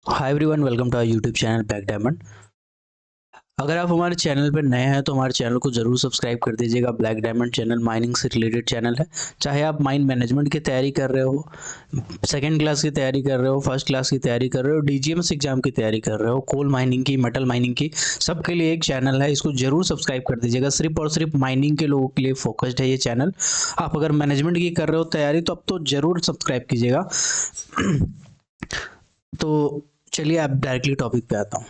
Hi everyone, welcome to our YouTube channel black diamond. अगर आप हमारे चैनल पर नए हैं तो हमारे चैनल को जरूर सब्सक्राइब कर दीजिएगा। ब्लैक डायमंड चैनल माइनिंग से रिलेटेड चैनल है। चाहे आप माइन मैनेजमेंट की तैयारी कर रहे हो, सेकंड क्लास की तैयारी कर रहे हो, फर्स्ट क्लास की तैयारी कर रहे हो, डीजीएमएस एग्जाम की तैयारी कर रहे हो, कोल माइनिंग की, मेटल माइनिंग की, सबके लिए एक चैनल है। इसको जरूर सब्सक्राइब कर दीजिएगा। सिर्फ और सिर्फ माइनिंग के लोगों के लिए फोकस्ड है ये चैनल। आप अगर मैनेजमेंट की कर रहे हो तैयारी तो अब तो जरूर सब्सक्राइब कीजिएगा। तो चलिए आप डायरेक्टली टॉपिक पे आता हूँ।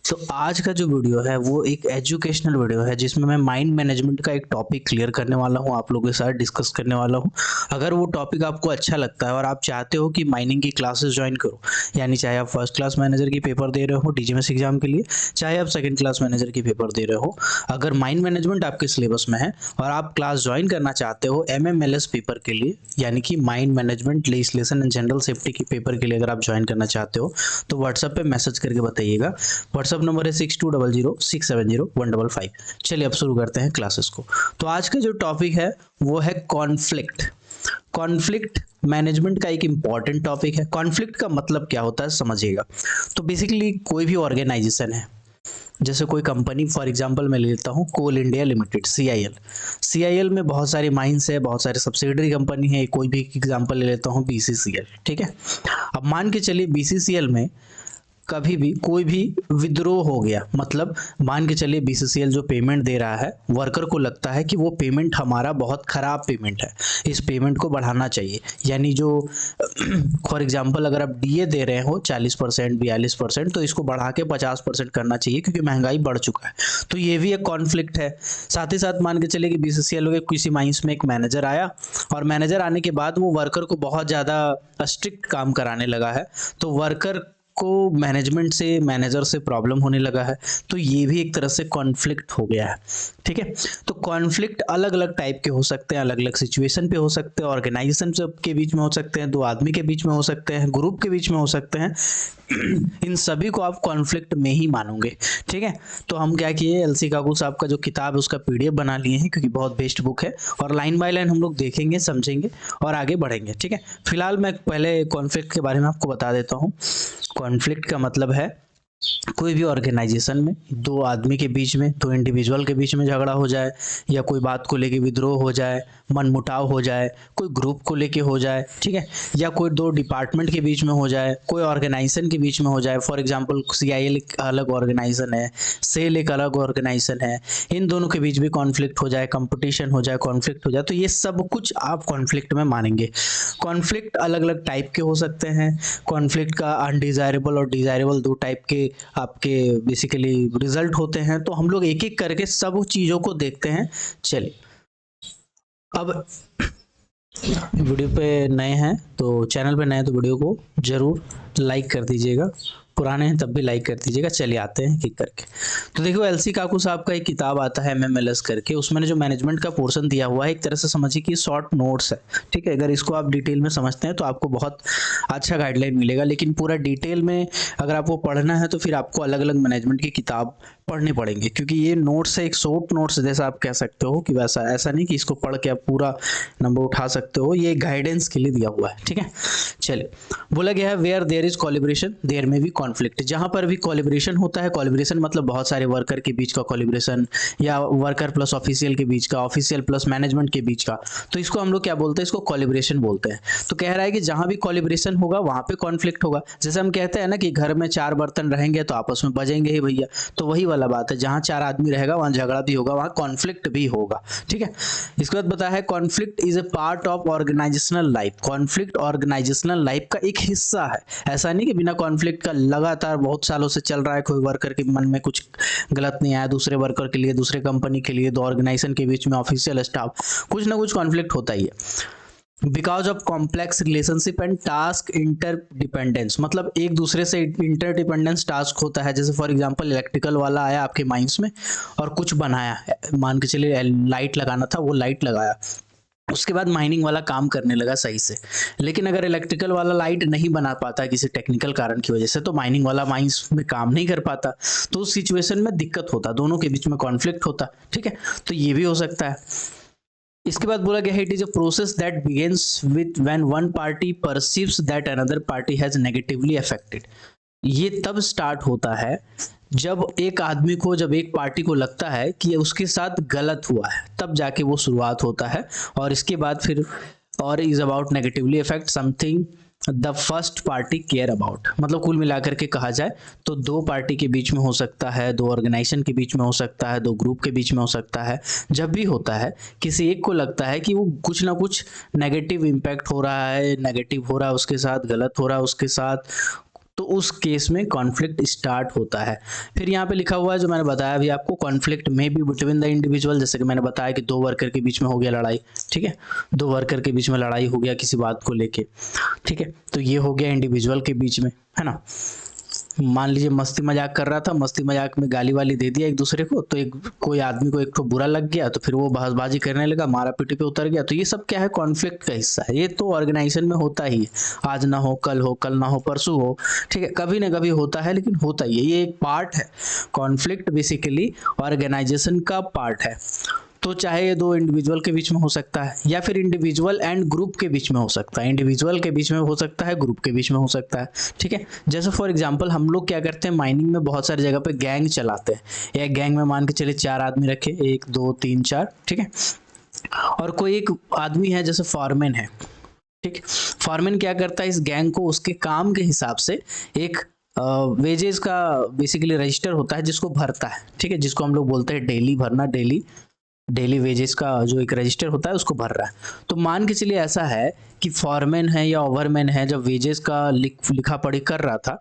तो आज का जो वीडियो है वो एक एजुकेशनल वीडियो है, जिसमें मैं माइंड मैनेजमेंट का एक टॉपिक क्लियर करने वाला हूँ, आप लोगों के साथ डिस्कस करने वाला हूँ। अगर वो टॉपिक आपको अच्छा लगता है और आप चाहते हो कि माइनिंग की क्लासेस ज्वाइन करो, यानी चाहे आप फर्स्ट क्लास मैनेजर की पेपर दे रहे हो डीजीएमएस एग्जाम के लिए, चाहे आप सेकंड क्लास मैनेजर की पेपर दे रहे हो, अगर माइंड मैनेजमेंट आपके सिलेबस में है और आप क्लास ज्वाइन करना चाहते हो एमएमएलएस पेपर के लिए, यानी कि mind management legislation and general safety की पेपर के लिए अगर आप ज्वाइन करना चाहते हो तो व्हाट्सएप पे मैसेज करके बताइएगा। व्हाट्सएप नंबर है 6200670155। चलिए अब शुरू करते हैं क्लासेस को। तो आज का जो टॉपिक है वो है कॉन्फ्लिक्ट। कॉन्फ्लिक्ट मैनेजमेंट का एक इंपॉर्टेंट टॉपिक है। कॉन्फ्लिक्ट का मतलब क्या होता है समझिएगा। तो बेसिकली कोई भी ऑर्गेनाइजेशन है, जैसे कोई कंपनी, फॉर एग्जांपल मैं ले लेता हूँ कोल इंडिया लिमिटेड, सीआईएल। सीआईएल में बहुत सारी माइंस है, बहुत सारे सब्सिडरी कंपनी है। कोई भी एग्जांपल ले लेता हूँ बीसीसीएल, ठीक है। अब मान के चलिए बीसीसीएल में कभी भी कोई भी विद्रोह हो गया, मतलब मान के चलिए बीसीसीएल जो पेमेंट दे रहा है, वर्कर को लगता है कि वो पेमेंट हमारा बहुत खराब पेमेंट है, इस पेमेंट को बढ़ाना चाहिए। यानी जो फॉर एग्जांपल अगर आप डीए दे रहे हो 40% 42%, तो इसको बढ़ा के 50% करना चाहिए, क्योंकि महंगाई बढ़ चुका है। तो ये भी एक कॉन्फ्लिक्ट है। साथ ही साथ मान के चलिए कि बीसीसीएल के किसी माइंस में एक मैनेजर आया, और मैनेजर आने के बाद वो वर्कर को बहुत ज़्यादा स्ट्रिक्ट काम कराने लगा है, तो वर्कर को मैनेजमेंट से, मैनेजर से प्रॉब्लम होने लगा है। तो ये भी एक तरह से कॉन्फ्लिक्ट हो गया है, ठीक है। तो कॉन्फ्लिक्ट अलग अलग टाइप के हो सकते हैं, अलग अलग सिचुएशन पे हो सकते हैं, ऑर्गेनाइजेशन के बीच में हो सकते हैं, दो आदमी के बीच में हो सकते हैं, ग्रुप के बीच में हो सकते हैं। इन सभी को आप कॉन्फ्लिक्ट में ही मानोगे, ठीक है। तो हम क्या किए, एलसी काकू साहब का जो किताब है उसका पीडीएफ बना लिए हैं, क्योंकि बहुत बेस्ट बुक है, और लाइन बाय लाइन हम लोग देखेंगे, समझेंगे और आगे बढ़ेंगे, ठीक है। फिलहाल मैं पहले कॉन्फ्लिक्ट के बारे में आपको बता देता हूँ। कॉन्फ्लिक्ट का मतलब है कोई भी ऑर्गेनाइजेशन में दो आदमी के बीच में, दो इंडिविजुअल के बीच में झगड़ा हो जाए, या कोई बात को लेके विद्रोह हो जाए, मनमुटाव हो जाए, कोई ग्रुप को लेके हो जाए, ठीक है, या कोई दो डिपार्टमेंट के बीच में हो जाए, कोई ऑर्गेनाइजेशन के बीच में हो जाए। फॉर एग्जांपल सीआईएल एक अलग ऑर्गेनाइजेशन है, सेल एक अलग ऑर्गेनाइजेशन है, इन दोनों के बीच भी कॉन्फ्लिक्ट हो जाए, कंपटीशन हो जाए, कॉन्फ्लिक्ट हो जाए, तो ये सब कुछ आप कॉन्फ्लिक्ट में मानेंगे। कॉन्फ्लिक्ट अलग अलग टाइप के हो सकते हैं। कॉन्फ्लिक्ट का अनडिजायरेबल और डिजायरेबल दो टाइप के आपके बेसिकली रिजल्ट होते हैं। तो हम लोग एक एक करके सब चीजों को देखते हैं। चलिए, अब वीडियो पे नए हैं तो, चैनल पे नए हैं तो वीडियो को जरूर लाइक कर दीजिएगा, पुराने हैं तब भी लाइक कर दीजिएगा। चलिए आते हैं किक करके। तो देखो एलसी काकू साहब का एक किताब आता है एमएमएलएस करके, उसमें जो मैनेजमेंट का पोर्शन दिया हुआ है, एक तरह से समझिए कि शॉर्ट नोट्स है, ठीक है। अगर इसको आप डिटेल में समझते हैं तो आपको बहुत अच्छा गाइडलाइन मिलेगा, लेकिन पूरा डिटेल में अगर आपको पढ़ना है तो फिर आपको अलग अलग मैनेजमेंट की किताब पढ़ने पड़ेंगे, क्योंकि ये नोट्स है, एक शॉर्ट नोट्स जैसा आप कह सकते हो कि वैसा, ऐसा नहीं कि इसको पढ़ के आप पूरा नंबर उठा सकते हो, ये गाइडेंस के लिए दिया हुआ है, ठीक है। चलिए, बोला गया है where there is collaboration there में भी कॉन्फ्लिक्ट। जहां पर भी कोलिब्रेशन होता है, कोलिब्रेशन मतलब बहुत सारे वर्कर के बीच का कोलिब्रेशन, या वर्कर प्लस ऑफिशियल के बीच का, ऑफिशियल प्लस मैनेजमेंट के बीच का, तो इसको हम लोग क्या बोलते हैं, इसको कोलिब्रेशन बोलते हैं। तो कह रहा है कि जहां भी कोलिब्रेशन होगा वहां पे कॉन्फ्लिक्ट होगा। जैसे हम कहते हैं ना कि घर में चार बर्तन रहेंगे तो आपस में बजेंगे ही भैया, तो वही वाला बात है, जहां चार आदमी रहेगा वहां झगड़ा भी होगा, वहां कॉन्फ्लिक्ट भी होगा, ठीक है। इसके बाद बताया है conflict is a part of organisational life. Conflict organisational life का एक हिस्सा है। ऐसा नहीं कि बिना कॉन्फ्लिक्ट का लगातार बहुत सालों से चल रहा है, कोई वर्कर के मन में कुछ गलत नहीं आया, दूसरे वर्कर के लिए, दूसरे कंपनी के लिए, दो ऑर्गेनाइजेशन के बीच में, ऑफिशियल स्टाफ, कुछ ना कुछ कॉन्फ्लिक्ट होता ही है। Because of complex relationship and task interdependence, मतलब एक दूसरे से इंटरडिपेंडेंस टास्क होता है। जैसे फॉर एग्जांपल इलेक्ट्रिकल वाला आया आपके माइंस में और कुछ बनाया, मान के चलिए लाइट लगाना था, वो लाइट लगाया, उसके बाद माइनिंग वाला काम करने लगा सही से। लेकिन अगर इलेक्ट्रिकल वाला लाइट नहीं बना पाता किसी टेक्निकल कारण की वजह से, तो माइनिंग वाला माइंस में काम नहीं कर पाता, तो उस सिचुएशन में दिक्कत होता, दोनों के बीच में कॉन्फ्लिक्ट होता, ठीक है। तो ये भी हो सकता है। इसके बाद बोला गया है it is a process that begins with when one party perceives that another party has negatively affected. ये तब स्टार्ट होता है जब एक आदमी को, जब एक पार्टी को लगता है कि उसके साथ गलत हुआ है, तब जाके वो शुरुआत होता है। और इसके बाद फिर और is about negatively effect something the first party care about. मतलब कुल मिलाकर के कहा जाए तो दो पार्टी के बीच में हो सकता है, दो ऑर्गेनाइजेशन के बीच में हो सकता है, दो ग्रुप के बीच में हो सकता है। जब भी होता है किसी एक को लगता है कि वो कुछ ना कुछ नेगेटिव इम्पैक्ट हो रहा है, नेगेटिव हो रहा है उसके साथ, गलत हो रहा है उसके साथ, तो उस केस में कॉन्फ्लिक्ट स्टार्ट होता है। फिर यहाँ पे लिखा हुआ है जो मैंने बताया अभी आपको, कॉन्फ्लिक्ट में बी बिटवीन द इंडिविजुअल। जैसे कि मैंने बताया कि दो वर्कर के बीच में हो गया लड़ाई, ठीक है, दो वर्कर के बीच में लड़ाई हो गया किसी बात को लेके, ठीक है, तो ये हो गया इंडिविजुअल के बीच में, है ना। मान लीजिए मस्ती मजाक कर रहा था, मस्ती मजाक में गाली वाली दे दिया एक दूसरे को, तो एक कोई आदमी को एक तो बुरा लग गया, तो फिर वो बहसबाजी करने लगा, मारा पीटी पे उतर गया। तो ये सब क्या है, कॉन्फ्लिक्ट का हिस्सा है। ये तो ऑर्गेनाइजेशन में होता ही है, आज ना हो, कल ना हो, परसों हो, ठीक है, कभी ना कभी होता है, लेकिन होता ही है, ये एक पार्ट है। कॉन्फ्लिक्ट बेसिकली ऑर्गेनाइजेशन का पार्ट है। तो चाहे ये दो इंडिविजुअल के बीच में हो सकता है, या फिर इंडिविजुअल एंड ग्रुप के बीच में हो सकता है, इंडिविजुअल के बीच में हो सकता है, ग्रुप के बीच में हो सकता है, ठीक है। जैसे फॉर एग्जांपल हम लोग क्या करते हैं, माइनिंग में बहुत सारी जगह पे गैंग चलाते हैं। एक गैंग में मान के चलिए 4 आदमी रखे, 1 2 3 4, ठीक है। और कोई एक आदमी है जैसे फॉरमैन है, ठीक। फॉरमैन क्या करता है, इस गैंग को उसके काम के हिसाब से एक वेजेस का बेसिकली रजिस्टर होता है जिसको भरता है, ठीक है, जिसको हम लोग बोलते हैं डेली भरना, डेली वेजेस का जो एक रजिस्टर होता है उसको भर रहा है। तो मान के चलिए ऐसा है कि फॉरमैन है या ओवरमैन है, जब वेजेस का लिखा पढ़ी कर रहा था,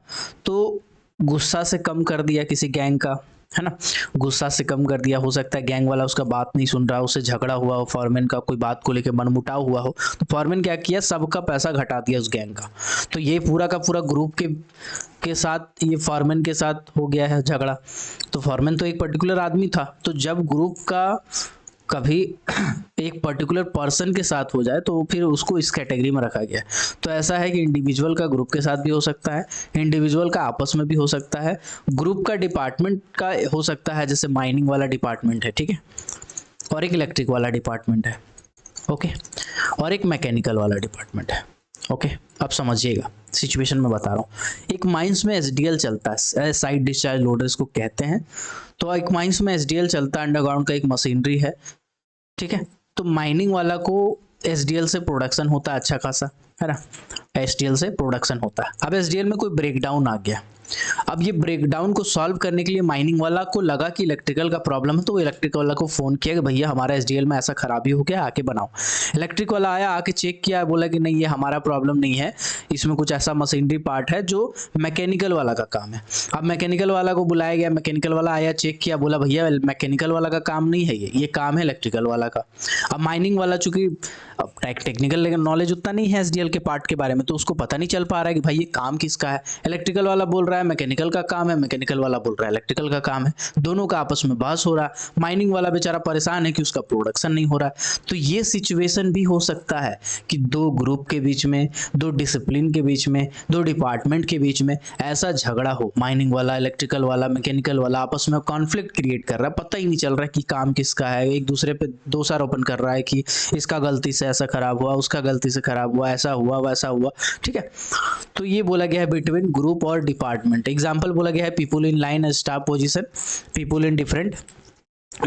तो गुस्सा से कम कर दिया किसी गैंग का, है ना, गुस्सा से कम कर दिया। हो सकता है गैंग वाला उसका बात नहीं सुन रहा, उससे झगड़ा हुआ हो, फॉरमैन का कोई बात को लेकर मनमुटाव हुआ हो, तो फॉरमैन क्या किया, सबका पैसा घटा दिया उस गैंग का। तो ये पूरा का पूरा ग्रुप के साथ, ये फॉरमैन के साथ हो गया है झगड़ा। तो फॉरमैन तो एक पर्टिकुलर आदमी था, तो जब ग्रुप का कभी एक पर्टिकुलर पर्सन के साथ हो जाए तो फिर उसको इस कैटेगरी में रखा गया। तो ऐसा है कि इंडिविजुअल का ग्रुप के साथ भी हो सकता है, इंडिविजुअल का आपस में भी हो सकता है, ग्रुप का डिपार्टमेंट का हो सकता है, जैसे माइनिंग वाला डिपार्टमेंट है, ठीक है, और एक इलेक्ट्रिक वाला डिपार्टमेंट है, ओके, और एक मैकेनिकल वाला डिपार्टमेंट है, ओके। अब समझिएगा सिचुएशन में बता रहा हूँ। एक माइंस में एसडीएल चलता है, साइड डिस्चार्ज लोडर इसको कहते हैं। तो एक माइंस में एसडीएल चलता है, अंडरग्राउंड का एक मशीनरी है, ठीक है। तो माइनिंग वाला को एसडीएल से प्रोडक्शन होता है अच्छा खासा, है ना, एसडीएल से प्रोडक्शन होता है। अब एसडीएल में कोई ब्रेकडाउन आ गया, अब ये ब्रेकडाउन को सॉल्व करने के लिए माइनिंग वाला को लगा कि इलेक्ट्रिकल का प्रॉब्लम है, तो वो इलेक्ट्रिक वाला को फोन किया कि भैया हमारा एसडीएल में ऐसा खराबी हो गया, आके बनाओ। इलेक्ट्रिक वाला आया, आके चेक किया, बोला कि नहीं ये हमारा प्रॉब्लम नहीं है, इसमें कुछ ऐसा मशीनरी पार्ट है जो मैकेनिकल वाला का काम है। अब मैकेनिकल वाला को बुलाया गया, मैकेनिकल वाला आया, चेक किया, बोला भैया मैकेनिकल वाला का काम नहीं है, ये काम है इलेक्ट्रिकल वाला का। अब माइनिंग वाला चूंकि टेक्निकल नॉलेज उतना नहीं है एसडीएल के पार्ट के बारे में, तो उसको पता नहीं चल पा रहा है कि भाई ये काम किसका है। इलेक्ट्रिकल वाला बोल रहा है मैकेनिकल का काम है, मैकेनिकल वाला बोल रहा है इलेक्ट्रिकल का काम है, दोनों का आपस में बहस हो रहा है। माइनिंग वाला बेचारा परेशान है कि उसका प्रोडक्शन नहीं हो रहा है। तो ये सिचुएशन भी हो सकता है कि दो ग्रुप के बीच में, दो डिसिप्लिन के बीच में, दो डिपार्टमेंट के बीच में ऐसा झगड़ा हो, माइनिंग वाला, इलेक्ट्रिकल वाला, मैकेनिकल वाला आपस में कॉन्फ्लिक्ट क्रिएट कर रहा है, पता ही नहीं चल रहा है कि काम किसका है, एक दूसरे पे दोषारोपण कर रहा है कि इसका गलती से ऐसा खराब हुआ, उसका गलती से खराब हुआ, ऐसा हुआ वैसा हुआ, ठीक है। तो ये बोला गया है बिटवीन ग्रुप और डिपार्टमेंट। एग्जाम्पल बोला गया है people in line staff position, people in different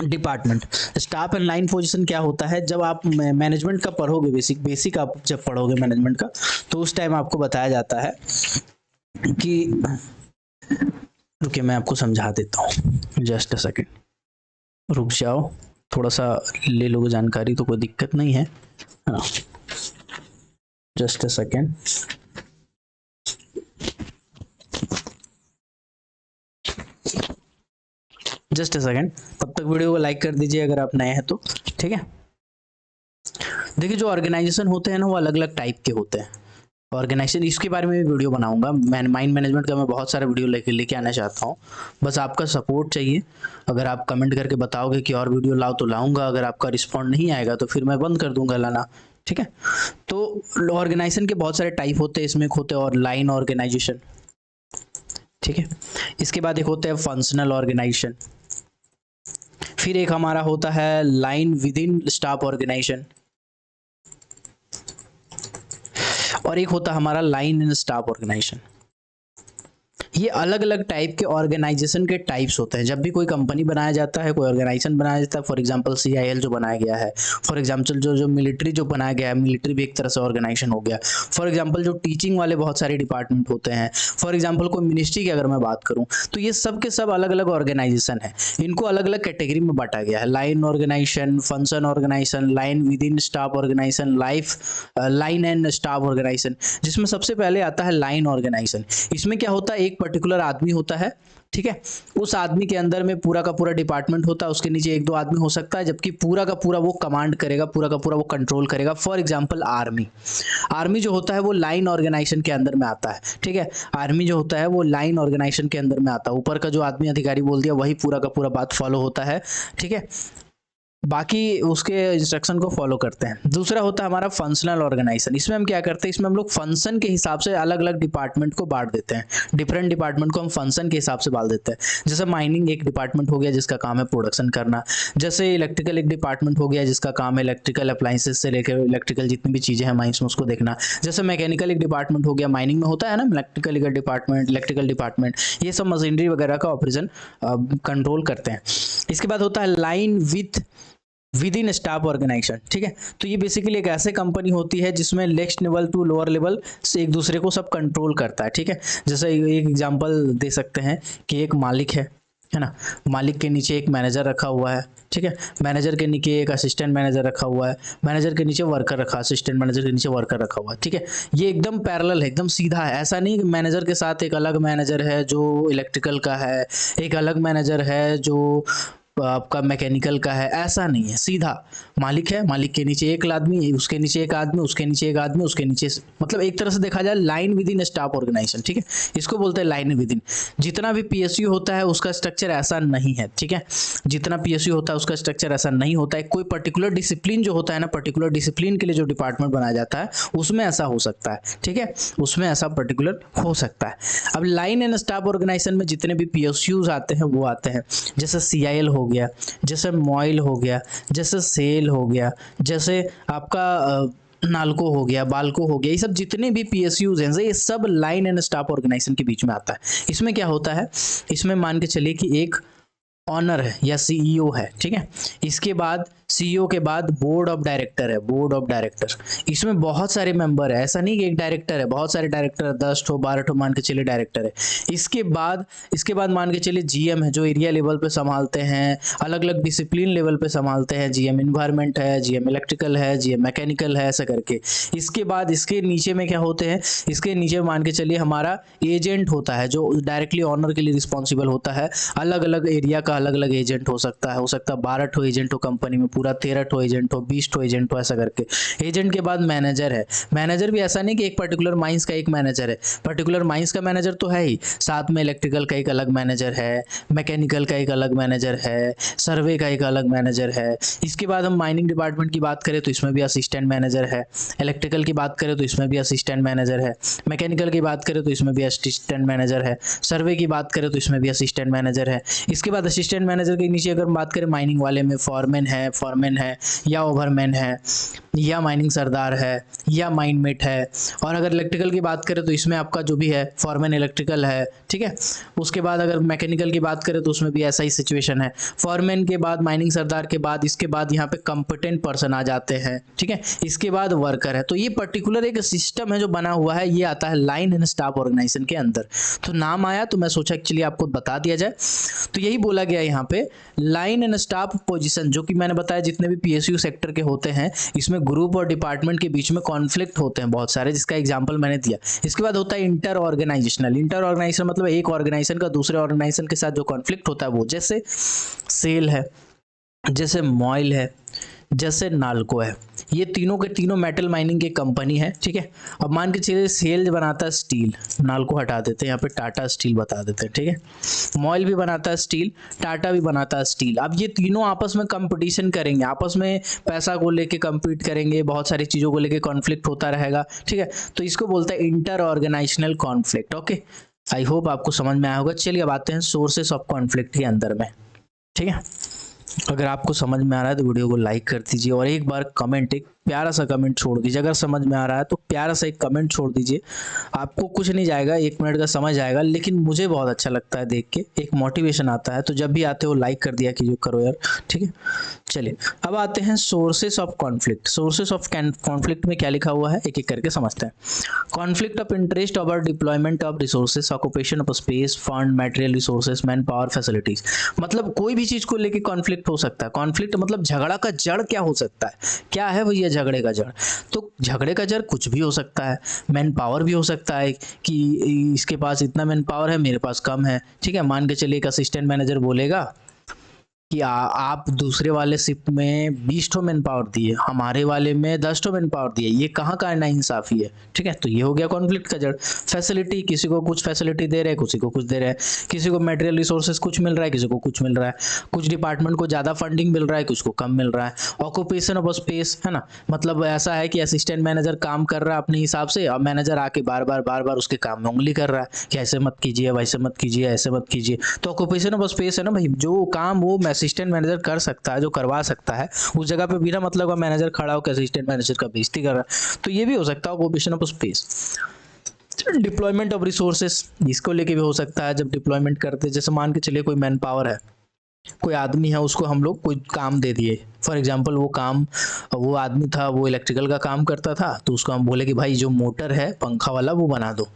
department. Staff and line position क्या होता है, जब आप मैनेजमेंट का पढ़ोगे, बेसिक आप जब पढ़ोगे मैनेजमेंट का, तो उस टाइम आपको बताया जाता है कि, रुकिए मैं आपको समझा देता हूँ, जस्ट अ सेकेंड, रुक जाओ, थोड़ा सा ले लोगे जानकारी तो कोई दिक्कत नहीं है ना, just a second. Just a second, तब तक वीडियो को लाइक कर दीजिए अगर आप नए हैं तो, ठीक है। देखिए जो ऑर्गेनाइजेशन होते हैं ना, वो अलग अलग टाइप के होते हैं। ऑर्गेनाइजेशन, इसके बारे में भी वीडियो बनाऊंगा, माइंड मैनेजमेंट का मैं बहुत सारा वीडियो लेके आना चाहता हूँ, बस आपका सपोर्ट चाहिए। अगर आप कमेंट करके बताओगे कि और वीडियो लाओ तो लाऊंगा, अगर आपका रिस्पॉन्ड नहीं आएगा तो फिर मैं बंद कर दूंगा लाना, ठीक है। तो ऑर्गेनाइजेशन के बहुत सारे टाइप होते हैं, इसमें एक होते हैं और लाइन ऑर्गेनाइजेशन, ठीक है। इसके बाद एक होता है फंक्शनल ऑर्गेनाइजेशन, फिर एक हमारा होता है line within staff organisation, और एक होता है हमारा लाइन इन स्टाफ ऑर्गेनाइजेशन। ये अलग अलग टाइप के ऑर्गेनाइजेशन के टाइप्स होते हैं। जब भी कोई कंपनी बनाया जाता है, कोई ऑर्गेनाइजेशन बनाया जाता है, फॉर एग्जांपल CIL जो बनाया गया है, फॉर एग्जांपल जो मिलिट्री जो बनाया गया है, मिलिट्री भी एक तरह से ऑर्गेनाइजेशन हो गया। फॉर एग्जांपल जो टीचिंग वाले बहुत सारे डिपार्टमेंट होते हैं, फॉर एग्जांपल कोई मिनिस्ट्री की अगर मैं बात करूं, तो ये सब के सब अलग अलग ऑर्गेनाइजेशन है। इनको अलग अलग कैटेगरी में बांटा गया है। Line organisation, function organisation, line within staff organisation, line and staff organisation, जिसमें सबसे पहले आता है लाइन ऑर्गेनाइजेशन। इसमें क्या होता है, एक पर्टिकुलर आदमी होता है, ठीक है, उस आदमी के अंदर में पूरा का पूरा डिपार्टमेंट होता है, उसके नीचे एक दो आदमी हो सकता है, जबकि पूरा का पूरा वो कमांड करेगा, पूरा का पूरा वो कंट्रोल करेगा। फॉर एग्जांपल आर्मी जो होता है वो लाइन ऑर्गेनाइजेशन के अंदर में आता है, ठीक है। आर्मी जो होता है वो लाइन ऑर्गेनाइजेशन के अंदर में आता है। ऊपर का जो आदमी अधिकारी बोल दिया वही पूरा का पूरा बात फॉलो होता है, ठीक है, बाकी उसके इंस्ट्रक्शन को फॉलो करते हैं। दूसरा होता है हमारा फंक्शनल ऑर्गेनाइजेशन। इसमें हम क्या करते हैं, इसमें हम लोग फंक्शन के हिसाब से अलग अलग डिपार्टमेंट को बांट देते हैं। डिफरेंट डिपार्टमेंट को हम फंक्शन के हिसाब से बांट देते हैं। जैसे माइनिंग एक डिपार्टमेंट हो गया जिसका काम है प्रोडक्शन करना। जैसे इलेक्ट्रिकल एक डिपार्टमेंट हो गया जिसका काम है इलेक्ट्रिकल अप्लाइंसेस से लेकर इलेक्ट्रिकल जितनी भी चीज़ें हैं माइंस में उसको देखना। जैसे मैकेनिकल एक डिपार्टमेंट हो गया, माइनिंग में होता है ना इलेक्ट्रिकल डिपार्टमेंट, ये सब मशीनरी वगैरह का ऑपरेशन कंट्रोल करते हैं। इसके बाद होता है line within staff organisation, ठीक है। तो ये बेसिकली एक ऐसे कंपनी होती है जिसमें next level to lower level से एक दूसरे को सब कंट्रोल करता है, ठीक है। जैसे एक एग्जांपल दे सकते हैं कि एक मालिक है ना, मालिक के नीचे एक मैनेजर रखा हुआ है, ठीक है, मैनेजर के नीचे एक असिस्टेंट मैनेजर रखा हुआ है, मैनेजर के नीचे वर्कर रखा, असिस्टेंट मैनेजर के नीचे वर्कर रखा हुआ है, ठीक है। ये एकदम पैरेलल है, एकदम सीधा है। ऐसा नहीं कि मैनेजर के साथ एक अलग मैनेजर है जो इलेक्ट्रिकल का है, एक अलग मैनेजर है जो आपका मैकेनिकल का है, ऐसा नहीं है। सीधा मालिक है, मालिक के नीचे एक आदमी, उसके नीचे एक आदमी, उसके नीचे एक आदमी, उसके नीचे, मतलब एक तरह से देखा जाए line within staff organisation, ठीक है। इसको बोलते हैं लाइन विद इन। जितना भी PSU होता है उसका स्ट्रक्चर ऐसा नहीं है, ठीक है। जितना PSU होता है उसका स्ट्रक्चर ऐसा नहीं होता है। कोई पर्टिकुलर डिसिप्लिन जो होता है ना, पर्टिकुलर डिसिप्लिन के लिए जो डिपार्टमेंट बनाया जाता है उसमें ऐसा हो सकता है, ठीक है, उसमें ऐसा पर्टिकुलर हो सकता है। अब लाइन एंड स्टाफ ऑर्गेनाइजेशन में जितने भी PSUs आते हैं वो आते हैं, जैसे CIL हो गया, जैसे मॉइल हो गया, जैसे सेल हो गया, जैसे आपका नालको हो गया, बाल्को हो गया, ये सब जितने भी PSUs हैं ये सब लाइन एंड स्टाफ ऑर्गेनाइजेशन के बीच में आता है। इसमें क्या होता है, इसमें मान के चलिए कि एक ऑनर है या CEO है, ठीक है। इसके बाद CEO के बाद बोर्ड ऑफ डायरेक्टर है, बोर्ड ऑफ डायरेक्टर। इसमें बहुत सारे मेंबर है, ऐसा नहीं कि एक डायरेक्टर है, बहुत सारे डायरेक्टर, 10 ठो 12 ठो मान के चलिए डायरेक्टर है। इसके बाद मान के चलिए GM है जो एरिया लेवल पे संभालते हैं, अलग अलग डिसिप्लिन लेवल पे संभालते हैं। GM इन्वायरमेंट है, GM इलेक्ट्रिकल है, GM मैकेनिकल है, ऐसा करके। इसके बाद इसके नीचे में क्या होते हैं, इसके नीचे मान के चलिए हमारा एजेंट होता है जो डायरेक्टली ऑनर के लिए रिस्पॉन्सिबल होता है। अलग अलग एरिया का अलग अलग एजेंट हो सकता है 12 ठो एजेंट हो कंपनी में, पूरा 13 ठो एजेंट हो, 20 ठो एजेंट हो, ऐसा करके। एजेंट के बाद मैनेजर है। मैनेजर भी ऐसा नहीं कि एक पर्टिकुलर माइंस का एक मैनेजर है, पर्टिकुलर माइंस का मैनेजर तो है ही, साथ में इलेक्ट्रिकल का एक अलग मैनेजर है, मैकेनिकल का एक अलग मैनेजर है, सर्वे का एक अलग मैनेजर है। इसके बाद हम माइनिंग डिपार्टमेंट की बात करें तो इसमें भी असिस्टेंट मैनेजर है, इलेक्ट्रिकल की बात करें तो इसमें भी असिस्टेंट मैनेजर है, मैकेनिकल की बात करें तो इसमें भी असिस्टेंट मैनेजर है, सर्वे की बात करें तो इसमें भी असिस्टेंट मैनेजर है। इसके बाद असिस्टेंट मैनेजर के नीचे अगर बात करें माइनिंग वाले में फॉरमैन है या ओवरमैन है या माइनिंग सरदार है या माइनमेट है। और अगर इलेक्ट्रिकल की बात करें तो इसमें आपका जो भी है फॉरमैन इलेक्ट्रिकल है, ठीक है। उसके बाद अगर मैकेनिकल की बात करें तो उसमें भी ऐसा ही सिचुएशन है। फॉरमैन के बाद माइनिंग सरदार के बाद इसके बाद यहाँ पे कंपिटेंट पर्सन आ जाते हैं, ठीक है। इसके बाद वर्कर है। तो ये पर्टिकुलर एक सिस्टम है जो बना हुआ है, ये आता है लाइन एंड स्टाफ ऑर्गेनाइजेशन के अंदर। तो नाम आया तो मैं सोचा एक्चुअली आपको बता दिया जाए। तो यही बोला गया यहाँ पे लाइन एंड स्टाफ पोजीशन, जो कि मैंने बताया जितने भी PSU सेक्टर के होते हैं इसमें ग्रुप और डिपार्टमेंट के बीच में कॉन्फ्लिक्ट होते हैं बहुत सारे, जिसका एग्जांपल मैंने दिया। इसके बाद होता है इंटर ऑर्गेनाइजेशन मतलब एक ऑर्गेनाइजेशन का दूसरे ऑर्गेनाइजेशन के साथ जो कॉन्फ्लिक्ट होता है वो, जैसे सेल है, जैसे मॉइल है, जैसे नालको है। ये तीनों के तीनों मेटल माइनिंग की कंपनी है, ठीक है। अब मान के चलिए सेल बनाता है स्टील, नालको हटा देते हैं, यहाँ पे टाटा स्टील बता देते हैं, ठीक है। मॉइल भी बनाता है स्टील, टाटा भी बनाता है स्टील। अब ये तीनों आपस में कंपटीशन करेंगे, आपस में पैसा को लेके कम्पीट करेंगे, बहुत सारी चीज़ों को लेके कॉन्फ्लिक्ट होता रहेगा, ठीक है। तो इसको बोलते हैं inter organisational conflict. Okay, I hope आपको समझ में आया होगा। चलिए अब आते हैं सोर्सेस ऑफ कॉन्फ्लिक्ट के अंदर में, ठीक है। अगर आपको समझ में आ रहा है तो वीडियो को लाइक कर दीजिए और एक बार कमेंट एक प्यारा सा कमेंट छोड़ दीजिए। अगर समझ में आ रहा है तो प्यारा सा एक कमेंट छोड़ दीजिए, आपको कुछ नहीं जाएगा, 1 मिनट का समझ आएगा, लेकिन मुझे बहुत अच्छा लगता है देख के, एक मोटिवेशन आता है। तो जब भी आते हो लाइक कर दिया कीजिए, करो यार, ठीक है। चलिए अब आते हैं sources of conflict. Sources of conflict में क्या लिखा हुआ है, एक एक करके समझते हैं। Conflict of interest over deployment of resources, occupation of space, fund, material resources, man power, facilities. मतलब कोई भी चीज को लेके कॉन्फ्लिक्ट हो सकता है। कॉन्फ्लिक्ट मतलब झगड़ा का जड़ क्या हो सकता है, क्या है भैया झगड़े का जड़? तो झगड़े का जड़ कुछ भी हो सकता है। मैन पावर भी हो सकता है कि इसके पास इतना मैन पावर है, मेरे पास कम है, ठीक है। मान के चलिए एक असिस्टेंट मैनेजर बोलेगा कि आप दूसरे वाले शिफ्ट में 20 ठो मैन पावर दिए, हमारे वाले में 10 ठो मैन पावर दिए, ये कहाँ का नाइंसाफी है, ठीक है। तो ये हो गया कॉन्फ्लिक्ट का जड़। फैसिलिटी, किसी को कुछ फैसिलिटी दे रहे हैं, किसी को कुछ दे रहे हैं, किसी को मटेरियल रिसोर्सेज कुछ मिल रहा है, किसी को कुछ मिल रहा है, कुछ डिपार्टमेंट को ज़्यादा फंडिंग मिल रहा है, किसी को कम मिल रहा है। ऑक्यूपेशन ऑफ स्पेस है ना, मतलब ऐसा है कि असिस्टेंट मैनेजर काम कर रहा है अपने हिसाब से, और मैनेजर आके बार बार उसके काम में उंगली कर रहा है कि ऐसे मत कीजिए, वैसे मत कीजिए, ऐसे मत कीजिए। तो ऑक्यूपेशन ऑफ स्पेस है ना भाई, जो काम वो असिस्टेंट मैनेजर कर सकता है, जो करवा सकता है, उस जगह पे बिना मतलब का मैनेजर खड़ा होकर असिस्टेंट मैनेजर का बेइज्जती कर रहा है। तो ये भी हो सकता है occupation of space. Deployment of resources, इसको लेके भी हो सकता है। जब डिप्लॉयमेंट करते हैं, जैसे मान के चलिए कोई मैन पावर है, कोई आदमी है, उसको हम लोग कोई काम दे दिए। फॉर एग्जांपल वो आदमी था, वो इलेक्ट्रिकल का काम करता था, तो उसको हम बोले कि भाई जो मोटर है पंखा वाला वो बना दो,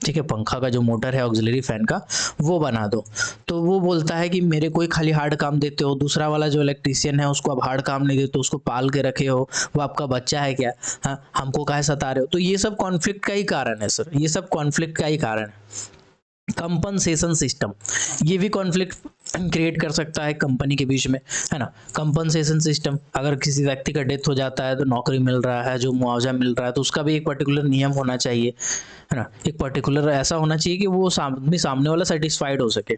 ठीक है। पंखा का जो मोटर है ऑक्सिलरी फैन का, वो बना दो। तो वो बोलता है कि मेरे को ही खाली हार्ड काम देते हो, दूसरा वाला जो इलेक्ट्रीशियन है उसको आप हार्ड काम नहीं देते, उसको पाल के रखे हो, वो आपका बच्चा है क्या? हाँ, हमको काहे सता रहे हो? तो ये सब कॉन्फ्लिक्ट का ही कारण है सर, ये सब कॉन्फ्लिक्ट का ही कारण है। कंपनसेशन सिस्टम, ये भी कॉन्फ्लिक्ट क्रिएट कर सकता है कंपनी के बीच में, है ना। कंपनसेशन सिस्टम, अगर किसी व्यक्ति का डेथ हो जाता है तो नौकरी मिल रहा है, जो मुआवजा मिल रहा है, तो उसका भी एक पर्टिकुलर नियम होना चाहिए, है ना। एक पर्टिकुलर ऐसा होना चाहिए कि वो सामने वाला सेटिस्फाइड हो सके।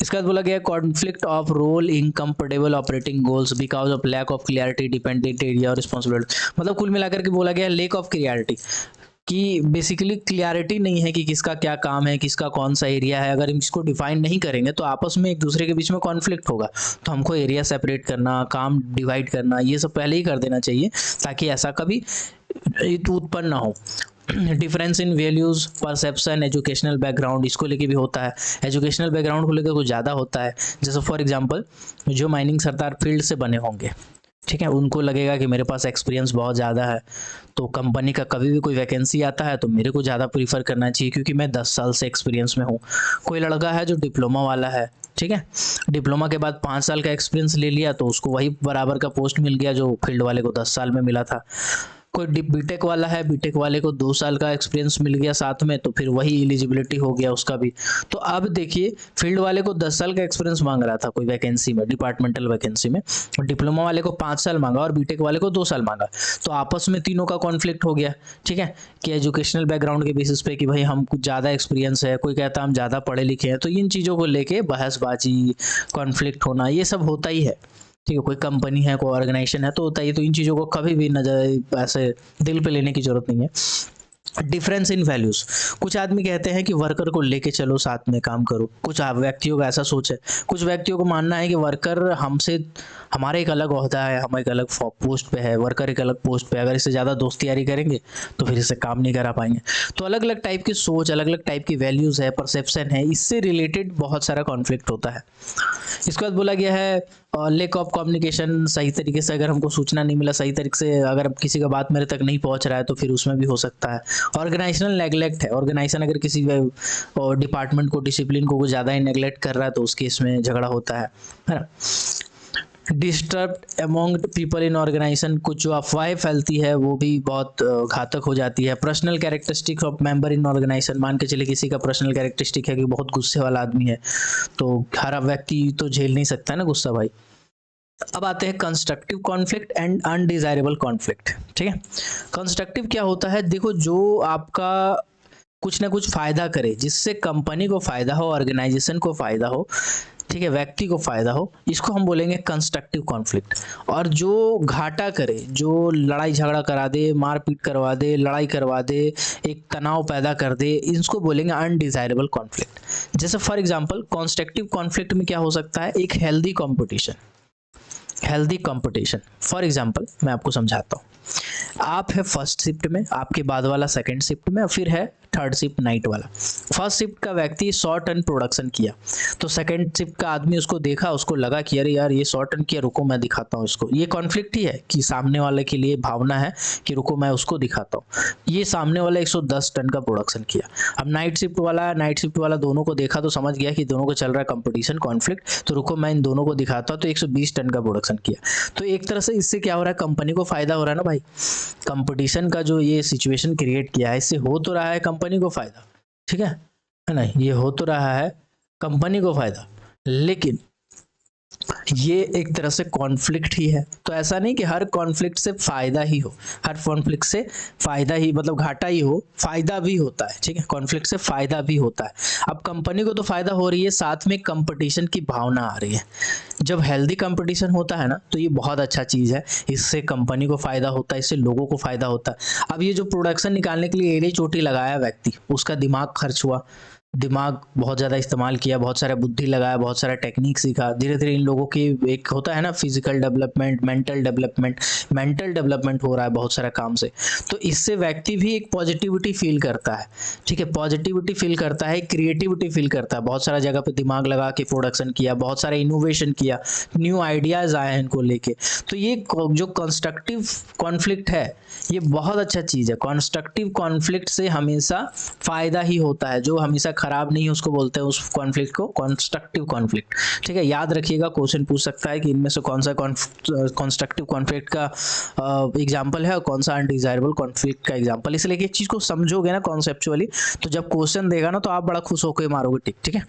इसके बाद बोला गया conflict of role incompatible operating goals because of lack of clarity, dependent area और रिस्पॉन्सिबिलिटी। मतलब कुल मिलाकर के बोला गया लेक ऑफ क्लियरिटी, कि बेसिकली क्लियरिटी नहीं है कि किसका क्या काम है, किसका कौन सा एरिया है। अगर हम इसको डिफाइन नहीं करेंगे तो आपस में एक दूसरे के बीच में कॉन्फ्लिक्ट होगा। तो हमको एरिया सेपरेट करना, काम डिवाइड करना, ये सब पहले ही कर देना चाहिए, ताकि ऐसा कभी उत्पन्न ना हो। Difference in values, perception, educational background, इसको लेके भी होता है। एजुकेशनल बैकग्राउंड को लेकर कुछ ज़्यादा होता है। जैसे फॉर एग्जांपल जो माइनिंग सरदार फील्ड से बने होंगे, ठीक है, उनको लगेगा कि मेरे पास एक्सपीरियंस बहुत ज़्यादा है, तो कंपनी का कभी भी कोई वैकेंसी आता है तो मेरे को ज़्यादा प्रीफर करना चाहिए, क्योंकि मैं 10 साल से एक्सपीरियंस में हूँ। कोई लड़का है जो डिप्लोमा वाला है, ठीक है, डिप्लोमा के बाद 5 साल का एक्सपीरियंस ले लिया, तो उसको वही बराबर का पोस्ट मिल गया जो फील्ड वाले को 10 साल में मिला था। कोई बीटेक वाला है, बीटेक वाले को 2 साल का एक्सपीरियंस मिल गया साथ में, तो फिर वही एलिजिबिलिटी हो गया उसका भी। तो अब देखिए, फील्ड वाले को 10 साल का एक्सपीरियंस मांग रहा था कोई वैकेंसी में, डिपार्टमेंटल वैकेंसी में, और डिप्लोमा वाले को 5 साल मांगा और बीटेक वाले को 2 साल मांगा। तो आपस में तीनों का कॉन्फ्लिक्ट हो गया, ठीक है, कि एजुकेशनल बैकग्राउंड के बेसिस पे कि भाई हम कुछ ज़्यादा एक्सपीरियंस है, कोई कहता हम ज़्यादा पढ़े लिखे हैं। तो इन चीज़ों को लेके बहसबाजी, कॉन्फ्लिक्ट होना, ये सब होता ही है, ठीक है। कोई कंपनी है, कोई ऑर्गेनाइजेशन है, तो होता ही। तो इन चीज़ों को कभी भी नजर ऐसे दिल पे लेने की जरूरत नहीं है। डिफरेंस इन वैल्यूज, कुछ आदमी कहते हैं कि वर्कर को लेके चलो, साथ में काम करो। कुछ व्यक्तियों का ऐसा सोच है, कुछ व्यक्तियों को मानना है कि वर्कर हमसे, हमारा एक अलग ओहदा है, हम एक अलग पोस्ट पे है, वर्कर एक अलग पोस्ट पे है, अगर इससे ज़्यादा दोस्ती यारी करेंगे तो फिर इससे काम नहीं करा पाएंगे। तो अलग अलग टाइप की सोच, अलग अलग टाइप की वैल्यूज़ है, परसेप्शन है, इससे रिलेटेड बहुत सारा कॉन्फ्लिक्ट होता है। इसके बाद बोला गया है लेक ऑफ कम्युनिकेशन, सही तरीके से अगर हमको सूचना नहीं मिला, सही तरीके से अगर किसी का बात मेरे तक नहीं पहुंच रहा है, तो फिर उसमें भी हो सकता है। ऑर्गेनाइजेशनल नेग्लेक्ट है, ऑर्गेनाइजेशन अगर किसी डिपार्टमेंट को, डिसिप्लिन को ज़्यादा ही नेग्लेक्ट कर रहा है, तो उस केस में झगड़ा होता है ना। Disturb among people in organisation, कुछ जो अफवाहें फैलती है वो भी बहुत घातक हो जाती है। Personal characteristic of member in organisation, मान के चलिए किसी का पर्सनल कैरेक्टरिस्टिक है कि बहुत गुस्से वाला आदमी है, तो हर व्यक्ति तो झेल नहीं सकता है ना गुस्सा भाई। अब आते हैं constructive conflict and undesirable conflict, ठीक है। कंस्ट्रक्टिव क्या होता है, देखो जो आपका कुछ ना कुछ फायदा करे, जिससे कंपनी को फायदा हो, ऑर्गेनाइजेशन को फायदा हो, ठीक है, व्यक्ति को फायदा हो, इसको हम बोलेंगे कंस्ट्रक्टिव कॉन्फ्लिक्ट। और जो घाटा करे, जो लड़ाई झगड़ा करा दे, मारपीट करवा दे, लड़ाई करवा दे, एक तनाव पैदा कर दे, इसको बोलेंगे अनडिजायरेबल कॉन्फ्लिक्ट। जैसे फॉर एग्जांपल कंस्ट्रक्टिव कॉन्फ्लिक्ट में क्या हो सकता है, एक healthy competition. Healthy competition, for example मैं आपको समझाता हूँ। आप है फर्स्ट शिफ्ट में, आपके बाद वाला सेकंड शिफ्ट में, और फिर है थर्ड शिफ्ट नाइट वाला। फर्स्ट शिफ्ट का व्यक्ति 100 टन प्रोडक्शन किया, तो सेकंड शिफ्ट का आदमी उसको देखा, उसको लगा कि अरे यार ये 100 टन किया, रुको मैं दिखाता हूँ इसको। ये कॉन्फ्लिक्ट ही है कि सामने वाले के लिए भावना है कि रुको मैं उसको दिखाता हूँ। ये सामने वाला 110 टन का प्रोडक्शन किया। अब नाइट शिफ्ट वाला दोनों को देखा तो समझ गया कि दोनों को चल रहा है कंपटीशन, कॉन्फ्लिक्ट, तो रुको मैं इन दोनों को दिखाता हूँ। तो 120 टन का प्रोडक्शन किया। तो एक तरह से इससे क्या हो रहा है, कंपनी को फायदा हो रहा है ना भाई। कंपटीशन का जो ये सिचुएशन क्रिएट किया है, इससे हो तो रहा है कंपनी को फायदा, ठीक है ना, ये हो तो रहा है कंपनी को फायदा, लेकिन ये एक तरह से कॉन्फ्लिक्ट ही है। तो ऐसा नहीं कि हर कॉन्फ्लिक्ट से फायदा ही हो, हर कॉन्फ्लिक्ट से फायदा ही मतलब घाटा ही हो, फायदा भी होता है, ठीक है, कॉन्फ्लिक्ट से फायदा भी होता है। अब कंपनी को तो फायदा हो रही है, साथ में कंपटीशन की भावना आ रही है। जब हेल्दी कंपटीशन होता है ना, तो ये बहुत अच्छा चीज़ है, इससे कंपनी को फायदा होता है, इससे लोगों को फायदा होता है। अब ये जो प्रोडक्शन निकालने के लिए एड़ी चोटी लगाया व्यक्ति, उसका दिमाग खर्च हुआ, दिमाग बहुत ज़्यादा इस्तेमाल किया, बहुत सारा बुद्धि लगाया, बहुत सारा टेक्निक सीखा। धीरे धीरे इन लोगों की एक होता है ना फिजिकल डेवलपमेंट, मेंटल डेवलपमेंट हो रहा है बहुत सारा काम से। तो इससे व्यक्ति भी एक पॉजिटिविटी फील करता है, ठीक है, पॉजिटिविटी फील करता है, क्रिएटिविटी फील करता है। बहुत सारा जगह पे दिमाग लगा के प्रोडक्शन किया, बहुत सारा इनोवेशन किया, न्यू आइडियाज़ आए हैं इनको लेके। तो ये जो कंस्ट्रक्टिव कॉन्फ्लिक्ट है, ये बहुत अच्छा चीज़ है। कंस्ट्रक्टिव कॉन्फ्लिक्ट से हमेशा फ़ायदा ही होता है, जो हमेशा खराब नहीं है उसको बोलते हैं उस कॉन्फ्लिक्ट को कंस्ट्रक्टिव कॉन्फ्लिक्ट, ठीक है। याद रखिएगा, क्वेश्चन पूछ सकता है कि इनमें से कौन सा कंस्ट्रक्टिव कॉन्फ्लिक्ट का एग्जाम्पल है और कौन सा अनडिजायरेबल कॉन्फ्लिक्ट का एग्जाम्पल। इसलिए एक चीज़ को समझोगे ना कॉन्सेप्चुअली, तो जब क्वेश्चन देगा ना तो आप बड़ा खुश होकर मारोगे टिक, ठीक है।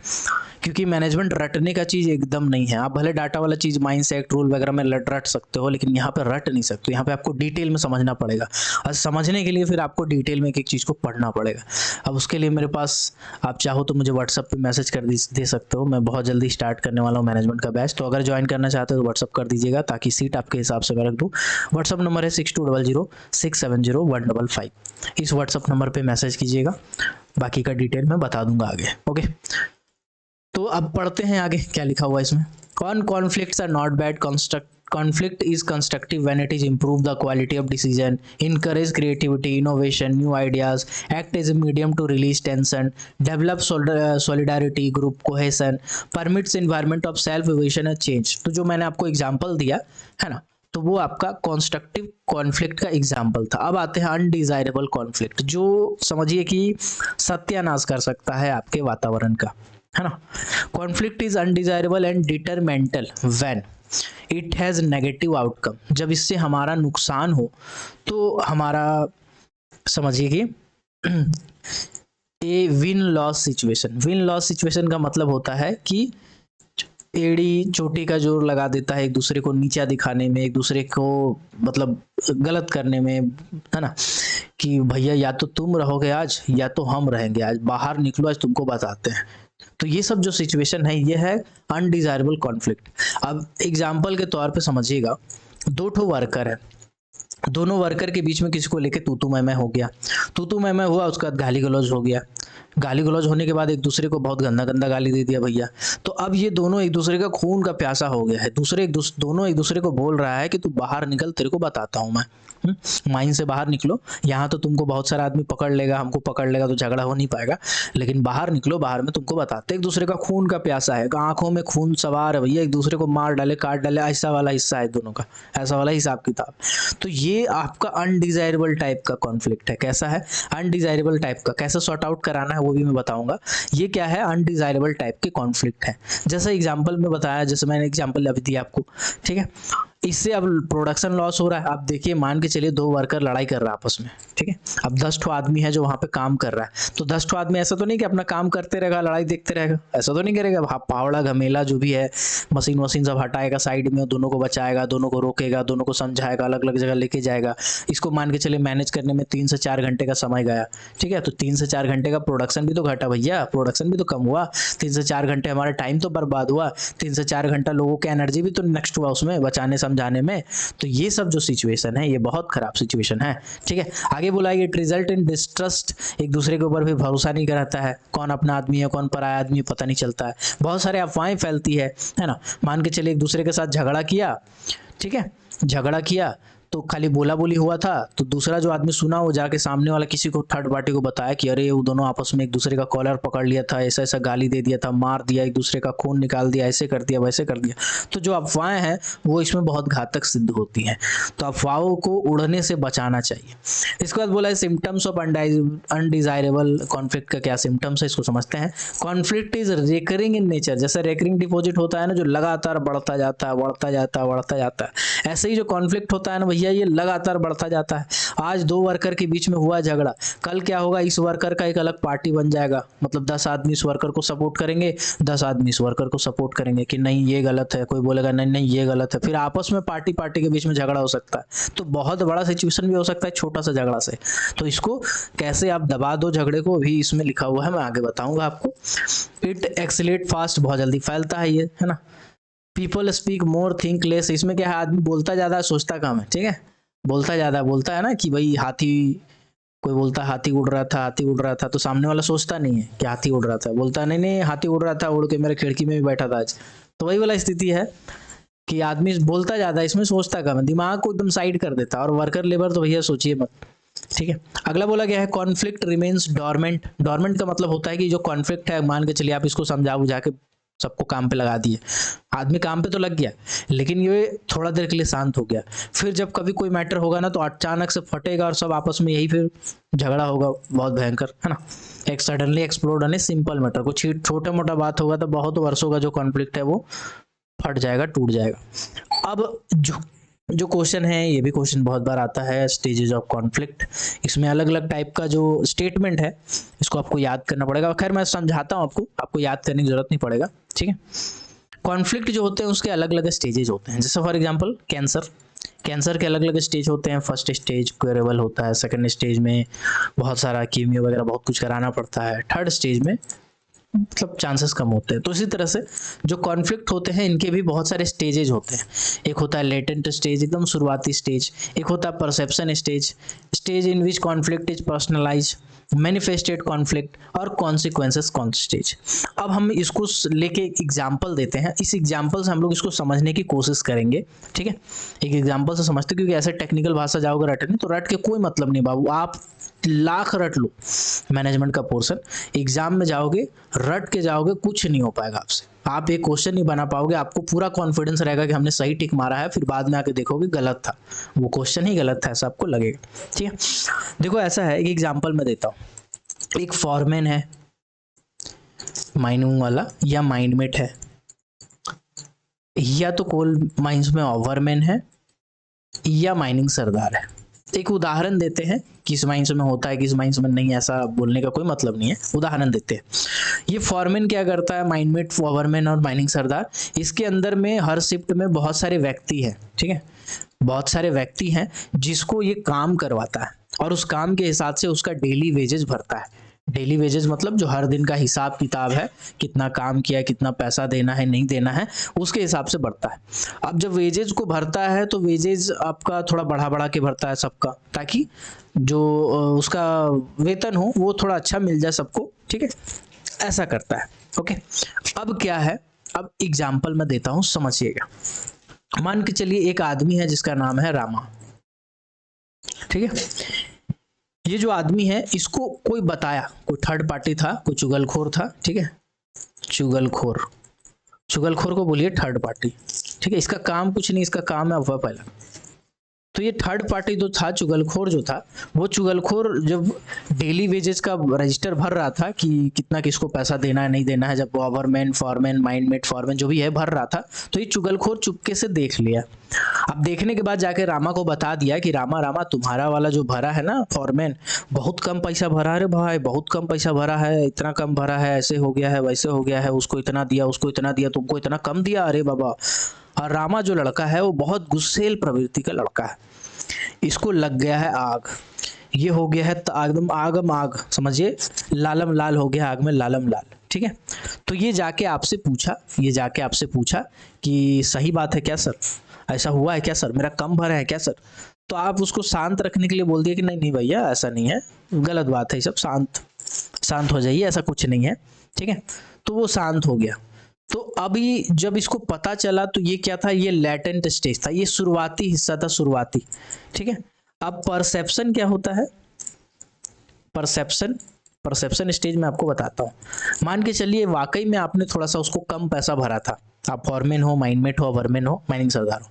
क्योंकि मैनेजमेंट रटने का चीज़ एकदम नहीं है। आप भले डाटा वाला चीज़ माइंड सेट रूल वगैरह में रट सकते हो, लेकिन यहाँ पर रट नहीं सकते। यहाँ पे आपको डिटेल में समझना पड़ेगा, और समझने के लिए फिर आपको डिटेल में एक एक चीज़ को पढ़ना पड़ेगा। अब उसके लिए मेरे पास, आप चाहो तो मुझे व्हाट्सअप पे मैसेज कर दे सकते हो। मैं बहुत जल्दी स्टार्ट करने वाला हूँ मैनेजमेंट का बैच, तो अगर ज्वाइन करना चाहते हो तो व्हाट्सअप कर दीजिएगा, ताकि सीट आपके हिसाब से मैं रख दूँ। व्हाट्सअप नंबर है 6200670155। इस व्हाट्सअप नंबर पर मैसेज कीजिएगा, बाकी का डिटेल मैं बता दूंगा आगे, ओके। तो अब पढ़ते हैं आगे क्या लिखा हुआ है इसमें। Conflicts are not bad, conflict is constructive when it is improve the quality of decision, encourage creativity, innovation, new ideas, act as a medium to release tension, develop solidarity, group cohesion, permits environment of self evaluation and change। तो जो मैंने आपको example दिया है ना, तो वो आपका कॉन्स्ट्रक्टिव कॉन्फ्लिक्ट का एग्जाम्पल था। अब आते हैं अनडिजायरेबल कॉन्फ्लिक्ट, जो समझिए कि सत्यानाश कर सकता है आपके वातावरण का, है ना। Conflict is undesirable and detrimental when it has negative outcome. जब इससे हमारा नुकसान हो तो हमारा समझिए कि a win loss situation. Win loss situation का मतलब होता है कि एड़ी चोटी का जोर लगा देता है एक दूसरे को नीचा दिखाने में, एक दूसरे को मतलब गलत करने में, है ना, कि भैया या तो तुम रहोगे आज या तो हम रहेंगे आज, बाहर निकलो आज तुमको बताते हैं। तो ये सब जो सिचुएशन है ये है अनडिजायरेबल कॉन्फ्लिक्ट। अब एग्जाम्पल के तौर पे समझिएगा, दो ठो वर्कर है, दोनों वर्कर के बीच में किसी को लेके तू मैं हो गया, तू मैं हुआ, उसके बाद गाली गलौज हो गया। गाली गलौज होने के बाद एक दूसरे को बहुत गंदा गंदा गाली दे दिया भैया। तो अब ये दोनों एक दूसरे का खून का प्यासा हो गया है, दोनों एक दूसरे को बोल रहा है कि तू बाहर निकल, तेरे को बताता हूँ मैं, माइंड से बाहर निकलो, यहाँ तो तुमको बहुत सारा आदमी पकड़ लेगा, हमको पकड़ लेगा तो झगड़ा हो नहीं पाएगा, लेकिन बाहर निकलो, बाहर में तुमको बताते। एक दूसरे का खून का प्यासा है, आंखों में खून सवार है भैया, एक दूसरे को मार डाले, काट डाले, ऐसा वाला हिस्सा है दोनों का, ऐसा वाला हिसाब किताब। तो ये आपका अनडिजायरेबल टाइप का कॉन्फ्लिक्ट है। कैसा है अनडिजायरेबल टाइप का, कैसे सॉर्ट आउट कराना है वो भी मैं बताऊंगा। ये क्या है, अनडिजायरेबल टाइप के कॉन्फ्लिक्ट है। जैसे एग्जाम्पल में बताया, जैसे मैंने एग्जाम्पल अभी दिया आपको, ठीक है। इससे अब प्रोडक्शन लॉस हो रहा है। आप देखिए, मान के चलिए दो वर्कर लड़ाई कर रहा है आपस में, ठीक है। अब 10 ठो आदमी है जो वहाँ पे काम कर रहा है, तो 10 ठो आदमी ऐसा तो नहीं कि अपना काम करते रहेगा, लड़ाई देखते रहेगा, ऐसा तो नहीं करेगा। पावड़ा घमेला जो भी है, मशीन वशीन सब हटाएगा साइड में, दोनों को बचाएगा, दोनों को रोकेगा, दोनों को समझाएगा, अलग अलग जगह लेके जाएगा। इसको मान के चलिए मैनेज करने में 3 से 4 घंटे का समय गया, ठीक है। तो 3 से 4 घंटे का प्रोडक्शन भी तो घटा भैया, प्रोडक्शन भी तो कम हुआ। 3 से 4 घंटे हमारा टाइम तो बर्बाद हुआ, 3 से 4 घंटा लोगों की एनर्जी भी तो नेक्स्ट हुआ उसमें बचाने समझाने में। तो ये सब जो सिचुएशन है ये बहुत खराब सिचुएशन है, ठीक है। आगे बोला, इट रिजल्ट इन डिस्ट्रस्ट, एक दूसरे के ऊपर भी भरोसा नहीं कराता है, कौन अपना आदमी है कौन पराया आदमी है पता नहीं चलता है, बहुत सारे अफवाहें फैलती है ना। मान के चलिए एक दूसरे के साथ झगड़ा किया, ठीक है, झगड़ा किया तो खाली बोला बोली हुआ था, तो दूसरा जो आदमी सुना वो जाके सामने वाला किसी को थर्ड पार्टी को बताया कि अरे वो दोनों आपस में एक दूसरे का कॉलर पकड़ लिया था, ऐसा ऐसा गाली दे दिया था, मार दिया, एक दूसरे का खून निकाल दिया, ऐसे कर दिया वैसे कर दिया। तो जो अफवाहें हैं वो इसमें बहुत घातक सिद्ध होती हैं, तो अफवाहों को उड़ने से बचाना चाहिए। इसके बाद बोला है सिम्टम्स ऑफ अनडिजायरेबल कॉन्फ्लिक्ट का क्या सिम्टम्स है, इसको समझते हैं। Conflict is recurring in nature, जैसे रिकरिंग डिपॉजिट होता है ना, जो लगातार बढ़ता जाता है बढ़ता जाता है बढ़ता जाता है, ऐसे ही जो कॉन्फ्लिक्ट होता है ना भैया, ये लगातार बढ़ता जाता है। आज दो वर्कर के बीच में हुआ झगड़ा, कल क्या होगा, इस वर्कर का एक अलग पार्टी बन जाएगा, मतलब 10 आदमी इस वर्कर को सपोर्ट करेंगे, 10 आदमी इस वर्कर को सपोर्ट करेंगे कि नहीं ये गलत है, कोई बोलेगा नहीं नहीं ये गलत है, फिर आपस में पार्टी पार्टी के बीच में झगड़ा हो सकता है। तो बहुत बड़ा सिचुएशन भी हो सकता है छोटा सा झगड़ा से। तो इसको कैसे आप दबा दो झगड़े को, भी इसमें लिखा हुआ है, मैं आगे बताऊंगा आपको। इट एक्सीलेट फास्ट, बहुत जल्दी फैलता है ये, है ना। People speak more think less, इसमें क्या है, आदमी बोलता ज्यादा है सोचता कम है, ठीक है। बोलता ज्यादा, बोलता है ना कि भाई हाथी, कोई बोलता हाथी उड़ रहा था, हाथी उड़ रहा था, तो सामने वाला सोचता नहीं है कि हाथी उड़ रहा था, बोलता नहीं नहीं हाथी उड़ रहा था, उड़ के मेरे खिड़की में भी बैठा था आज। तो वही वाला स्थिति है कि आदमी बोलता ज्यादा, इसमें सोचता कम है, दिमाग को एकदम साइड कर देता है। और वर्कर लेबर तो भैया सोचिए मत, ठीक है। अगला बोला गया है कॉन्फ्लिक्ट रिमेन्स डोरमेंट। डोरमेंट का मतलब होता है कि जो कॉन्फ्लिक्ट है, मान के चलिए आप इसको समझा बुझा के सबको काम पे लगा दिए, आदमी काम पे तो लग गया, लेकिन ये थोड़ा देर के लिए शांत हो गया, फिर जब कभी कोई मैटर होगा ना तो अचानक से फटेगा और सब आपस में यही फिर झगड़ा होगा बहुत भयंकर, है ना। एक सडनली एक्सप्लोड होने सिंपल मैटर को, छोटा मोटा बात होगा तो बहुत वर्षों का जो कॉन्फ्लिक्ट है वो फट जाएगा, टूट जाएगा। अब जो क्वेश्चन है, ये भी क्वेश्चन बहुत बार आता है, स्टेजेस ऑफ कॉन्फ्लिक्ट। इसमें अलग अलग टाइप का जो स्टेटमेंट है इसको आपको याद करना पड़ेगा। खैर मैं समझाता हूँ आपको याद करने की जरूरत नहीं पड़ेगा, ठीक है। कॉन्फ्लिक्ट जो होते हैं उसके अलग अलग स्टेजेस होते हैं। जैसे फॉर एग्जांपल कैंसर के अलग अलग स्टेज होते हैं। फर्स्ट स्टेज क्यूरेबल होता है, सेकंड स्टेज में बहुत सारा कीमियो वगैरह बहुत कुछ कराना पड़ता है, थर्ड स्टेज में मतलब चांसेस कम होते हैं। तो इसी तरह से जो कॉन्फ्लिक्ट होते हैं इनके भी बहुत सारे स्टेजेज होते हैं। एक होता है लेटेंट स्टेज, एकदम शुरुआती स्टेज। एक होता है perception stage in which conflict is personalise, manifested conflict और कॉन्सिक्वेंसेस स्टेज। अब हम इसको लेके एक एग्जाम्पल देते हैं, इस एग्जाम्पल से हम लोग इसको समझने की कोशिश करेंगे, ठीक है। एक एग्जाम्पल से समझते, क्योंकि ऐसे टेक्निकल भाषा जाओगे रटने तो रट के कोई मतलब नहीं बाबू, आप लाख रट लो मैनेजमेंट का पोर्शन, एग्जाम में जाओगे रट के जाओगे कुछ नहीं हो पाएगा आपसे, आप एक क्वेश्चन नहीं बना पाओगे। आपको पूरा कॉन्फिडेंस रहेगा कि हमने सही टिक मारा है, फिर बाद में आके देखोगे गलत था, वो क्वेश्चन ही गलत था, ऐसा आपको लगेगा, ठीक है। देखो ऐसा है, एक एग्जांपल मैं देता हूँ। एक फॉरमैन है माइनिंग वाला, या माइंडमेट है, या तो कोल माइंस में ओवरमैन है, या माइनिंग सरदार है। एक उदाहरण देते हैं, किस माइंस में होता है किस माइंस में नहीं, ऐसा बोलने का कोई मतलब नहीं है, उदाहरण देते हैं। ये फॉरमैन क्या करता है, माइंडमेट, ओवरमैन और माइनिंग सरदार, इसके अंदर में हर शिफ्ट में बहुत सारे व्यक्ति हैं, ठीक है, बहुत सारे व्यक्ति हैं जिसको ये काम करवाता है, और उस काम के हिसाब से उसका डेली वेजेस भरता है। डेली वेजेस मतलब जो हर दिन का हिसाब किताब है, कितना काम किया, कितना पैसा देना है नहीं देना है, उसके हिसाब से बढ़ता है। अब जब वेजेस को भरता है तो वेजेस आपका थोड़ा बढ़ा के भरता है सबका, ताकि जो उसका वेतन हो वो थोड़ा अच्छा मिल जाए सबको, ठीक है, ऐसा करता है। ओके, अब क्या है, अब एग्जाम्पल मैं देता हूँ, समझिएगा। मान के चलिए एक आदमी है जिसका नाम है रामा, ठीक है। ये जो आदमी है इसको कोई बताया, कोई थर्ड पार्टी था, कोई चुगलखोर था, ठीक है, चुगलखोर को बोलिए थर्ड पार्टी, ठीक है। इसका काम कुछ नहीं, इसका काम है अफवाह फैला। तो ये थर्ड पार्टी जो था, चुगलखोर जो था, वो चुगलखोर जब डेली वेजेस का रजिस्टर भर रहा था कि कितना किसको पैसा देना है नहीं देना है, जब ओवरमैन, फॉरमैन, माइंडमेट, फॉरमैन जो भी है भर रहा था, तो ये चुगलखोर चुपके से देख लिया। अब देखने के बाद जाके रामा को बता दिया कि रामा तुम्हारा वाला जो भरा है ना फॉरमैन, बहुत कम पैसा भरा है रे भाई, बहुत कम पैसा भरा है, इतना कम भरा है, ऐसे हो गया है वैसे हो गया है, उसको इतना दिया, उसको इतना दिया, तुमको इतना कम दिया, अरे बाबा। और रामा जो लड़का है वो बहुत गुस्सेल प्रवृत्ति का लड़का है, इसको लग गया है आग, ये हो गया है एकदम आगम आग, समझिए, लालम लाल हो गया आग में लालम लाल, ठीक है। तो ये जाके आपसे पूछा कि सही बात है क्या सर, ऐसा हुआ है क्या सर, मेरा कम भरा है क्या सर। तो आप उसको शांत रखने के लिए बोल दिए कि नहीं नहीं भैया ऐसा नहीं है, गलत बात है, सब शांत हो जाइए, ऐसा कुछ नहीं है, ठीक है। तो वो शांत हो गया। तो अभी जब इसको पता चला तो ये क्या था, ये लेटेंट स्टेज था, ये शुरुआती हिस्सा था, शुरुआती। ठीक है, अब परसेप्शन क्या होता है, परसेप्शन, परसेप्शन स्टेज में आपको बताता हूँ। मान के चलिए वाकई में आपने थोड़ा सा उसको कम पैसा भरा था, आप फॉरमैन हो, माइनमेट हो, अवरमैन हो, माइनिंग सरदार हो,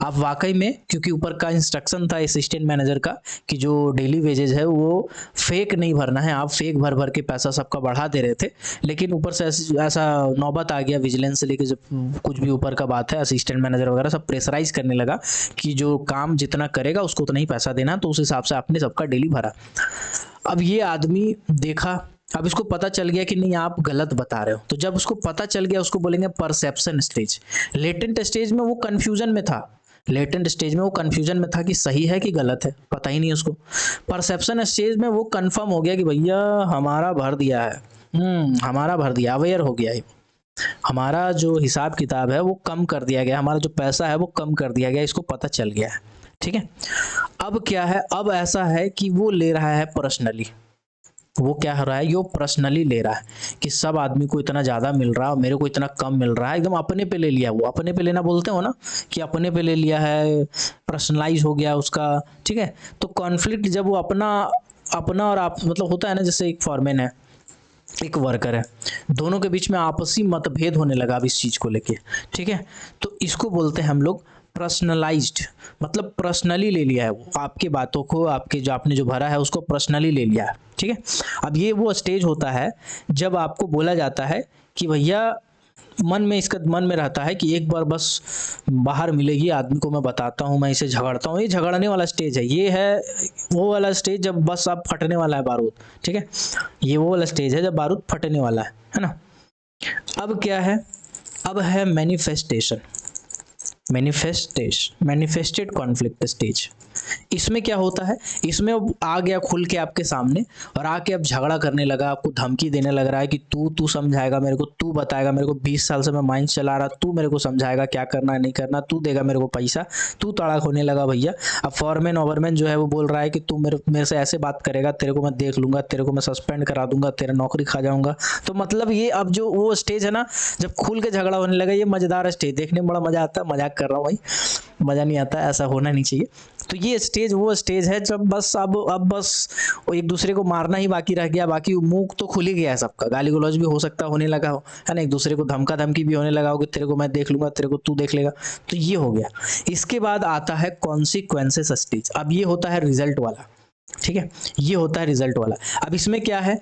आप वाकई में, क्योंकि ऊपर का इंस्ट्रक्शन था असिस्टेंट मैनेजर का कि जो डेली वेजेज है वो फेक नहीं भरना है, आप फेक भर भर के पैसा सबका बढ़ा दे रहे थे। लेकिन ऊपर से ऐसा नौबत आ गया विजिलेंस से लेके, जब कुछ भी ऊपर का बात है, असिस्टेंट मैनेजर वगैरह सब प्रेशराइज करने लगा कि जो काम जितना करेगा उसको उतना ही पैसा देना, तो उस हिसाब से आपने सबका डेली भरा। अब ये आदमी देखा, अब इसको पता चल गया कि नहीं आप गलत बता रहे हो। तो जब उसको पता चल गया, उसको बोलेंगे परसेप्शन स्टेज। लेटेंट स्टेज में वो कंफ्यूजन में था, लेटेंट स्टेज में वो कंफ्यूजन में था कि सही है कि गलत है, पता ही नहीं उसको। परसेप्शन स्टेज में वो कंफर्म हो गया कि भैया हमारा भर दिया है, हमारा भर दिया, अवेयर हो गया है, हमारा जो हिसाब किताब है वो कम कर दिया गया, हमारा जो पैसा है वो कम कर दिया गया, इसको पता चल गया है। ठीक है, अब क्या है, अब ऐसा है कि वो ले रहा है पर्सनली, वो क्या हो रहा है, यो पर्सनली ले रहा है कि सब आदमी को इतना ज़्यादा मिल रहा है और मेरे को इतना कम मिल रहा है, एकदम अपने पे ले लिया। वो अपने पे लेना बोलते हो ना, कि अपने पे ले लिया है, पर्सनलाइज हो गया उसका। ठीक है, तो कॉन्फ्लिक्ट जब वो अपना अपना और आप, मतलब होता है ना, जैसे एक फॉरमैन है, एक वर्कर है, दोनों के बीच में आपसी मतभेद होने लगा अब इस चीज़ को लेके। ठीक है, तो इसको बोलते हैं हम लोग पर्सनलाइज्ड, मतलब पर्सनली ले लिया है वो, आपके बातों को, आपके जो आपने जो भरा है उसको पर्सनली ले लिया है। ठीक है, अब ये वो स्टेज होता है जब आपको बोला जाता है कि भैया, मन में इसका मन में रहता है कि एक बार बस बाहर मिलेगी आदमी को, मैं बताता हूँ, मैं इसे झगड़ता हूँ। ये झगड़ने वाला स्टेज है, ये है वो वाला स्टेज जब बस अब फटने वाला है बारूद। ठीक है, ये वो वाला स्टेज है जब बारूद फटने वाला है ना। अब क्या है, अब है मैनिफेस्टेशन, मैनिफेस्टेड कॉन्फ्लिक्ट स्टेज। इसमें क्या होता है, इसमें अब आ गया खुल के आपके सामने और आके अब झगड़ा करने लगा, आपको धमकी देने लग रहा है कि तू समझाएगा मेरे को, तू बताएगा मेरे को, 20 साल से मैं माइंस चला रहा, तू मेरे को समझाएगा क्या करना है नहीं करना, तू देगा मेरे को पैसा, तू तड़ाक होने लगा भैया। अब फॉरमैन ओवरमैन जो है वो बोल रहा है कि तू मेरे से ऐसे बात करेगा, तेरे को मैं देख लूंगा, तेरे को मैं सस्पेंड करा दूंगा, तेरा नौकरी खा जाऊंगा। तो मतलब ये अब जो वो स्टेज है ना, जब खुल के झगड़ा होने लगा, ये मजेदार स्टेज, देखने में बड़ा मजा आता है, मजाक कर रहा हूँ भाई, मजा नहीं आता, ऐसा होना नहीं चाहिए। तो ये स्टेज वो स्टेज है जब बस अब बस एक दूसरे को मारना ही बाकी रह गया, बाकी मुंह तो खुल ही गया है सबका, गाली गलौज भी हो सकता होने लगा हो, है ना, एक दूसरे को धमका धमकी भी होने लगा हो कि तेरे को मैं देख लूंगा, तेरे को तू देख लेगा। तो ये हो गया। इसके बाद आता है कॉन्सिक्वेंसेस स्टेज। अब ये होता है रिजल्ट वाला। ठीक है, ये होता है रिजल्ट वाला। अब इसमें क्या है,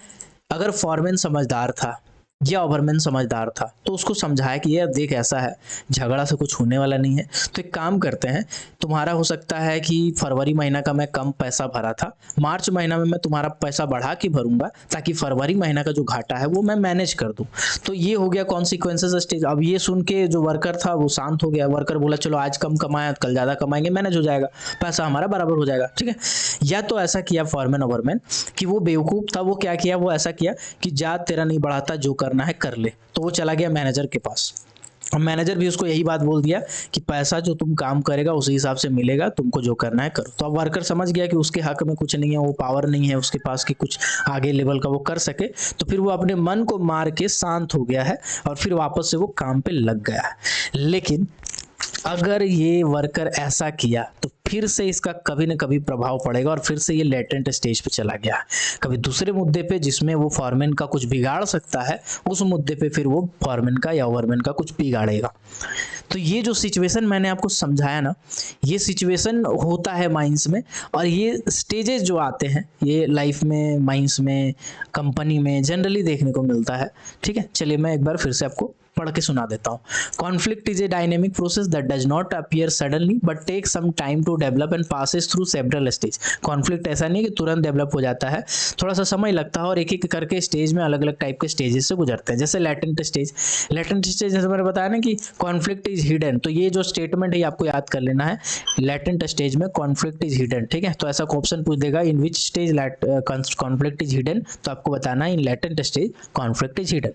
अगर फॉरमैन समझदार था या ओवरमैन समझदार था तो उसको समझाया कि ये देख ऐसा है, झगड़ा से कुछ होने वाला नहीं है, तो एक काम करते हैं, तुम्हारा हो सकता है कि फरवरी महीना का मैं कम पैसा भरा था, मार्च महीना में मैं तुम्हारा पैसा बढ़ा के भरूंगा ताकि फरवरी महीना का जो घाटा है वो मैं मैनेज कर दूं। तो ये हो गया कॉन्सिक्वेंसेस स्टेज। अब ये सुन के जो वर्कर था वो शांत हो गया, वर्कर बोला चलो आज कम कमाया कल ज़्यादा कमाएंगे, मैनेज हो जाएगा, पैसा हमारा बराबर हो जाएगा। ठीक है, या तो ऐसा किया फॉरमैन ओवरमैन कि वो बेवकूफ़ था, वो क्या किया, वो ऐसा किया कि जा तेरा नहीं बढ़ाता, जो करना है कर ले। तो वो चला गया मैनेजर के पास, और मैनेजर भी उसको यही बात बोल दिया कि पैसा जो तुम काम करेगा उसी हिसाब से मिलेगा, तुमको जो करना है करो। तो अब वर्कर समझ गया कि उसके हक में कुछ नहीं है, वो पावर नहीं है उसके पास कि कुछ आगे लेवल का वो कर सके, तो फिर वो अपने मन को मार के शांत हो गया है और फिर वापस से वो काम पे लग गया है। लेकिन अगर ये वर्कर ऐसा किया तो फिर से इसका कभी न कभी प्रभाव पड़ेगा और फिर से ये लेटेंट स्टेज पे चला गया, कभी दूसरे मुद्दे पे जिसमें वो फॉरमैन का कुछ बिगाड़ सकता है, उस मुद्दे पे फिर वो फॉरमैन का या ओवरमैन का कुछ बिगाड़ेगा। तो ये जो सिचुएशन मैंने आपको समझाया ना, ये सिचुएशन होता है माइंस में, और ये स्टेजेस जो आते हैं ये लाइफ में, माइंस में, कंपनी में जनरली देखने को मिलता है। ठीक है, चलिए मैं एक बार फिर से आपको पढ़ के सुना देता हूँ। Conflict is a dynamic process that does not appear suddenly but take some time to develop and passes through several stage. Conflict ऐसा नहीं कि तुरंत डेवलप हो जाता है, थोड़ा सा समय लगता है और एक एक करके स्टेज में अलग अलग टाइप के स्टेजेस से गुजरते हैं। जैसे लेटेंट स्टेज, लेटेंट स्टेज जैसे मैंने बताया ना कि कॉन्फ्लिक्ट इज हिडन, तो ये जो स्टेटमेंट है आपको याद कर लेना है, लेटेंट स्टेज में कॉन्फ्लिक्ट इज हिडन। ठीक है, तो ऐसा ऑप्शन पूछ देगा in which stage conflict is hidden, तो आपको बताना है in latent stage conflict is hidden.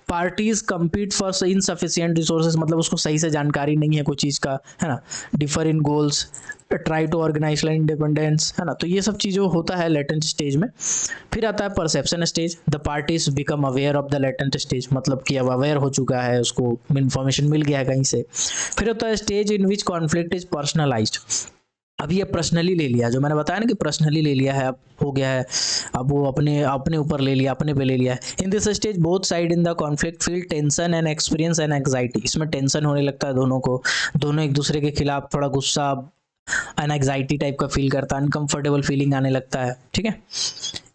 Parties compete for insufficient resources, मतलब उसको सही से जानकारी नहीं है कोई चीज़ का, है ना, differ in goals, try to organise independence, है ना, तो ये सब चीज़ें होता है लेटेंट स्टेज में। फिर आता है perception stage, the parties become aware of the latent stage, मतलब कि अब अवेयर हो चुका है, उसको इन्फॉर्मेशन मिल गया है कहीं से। फिर होता है stage in which conflict is personalised, अब ये पर्सनली ले लिया, जो मैंने बताया ना कि पर्सनली ले लिया है, अब हो गया है, अब वो अपने अपने ऊपर ले लिया, अपने पे ले लिया है। इन this stage both side in the conflict feel tension and experience and anxiety, इसमें टेंशन होने लगता है दोनों को, दोनों एक दूसरे के खिलाफ थोड़ा गुस्सा, एंग्जाइटी टाइप का फील करता है, अनकंफर्टेबल फीलिंग आने लगता है, ठीक है।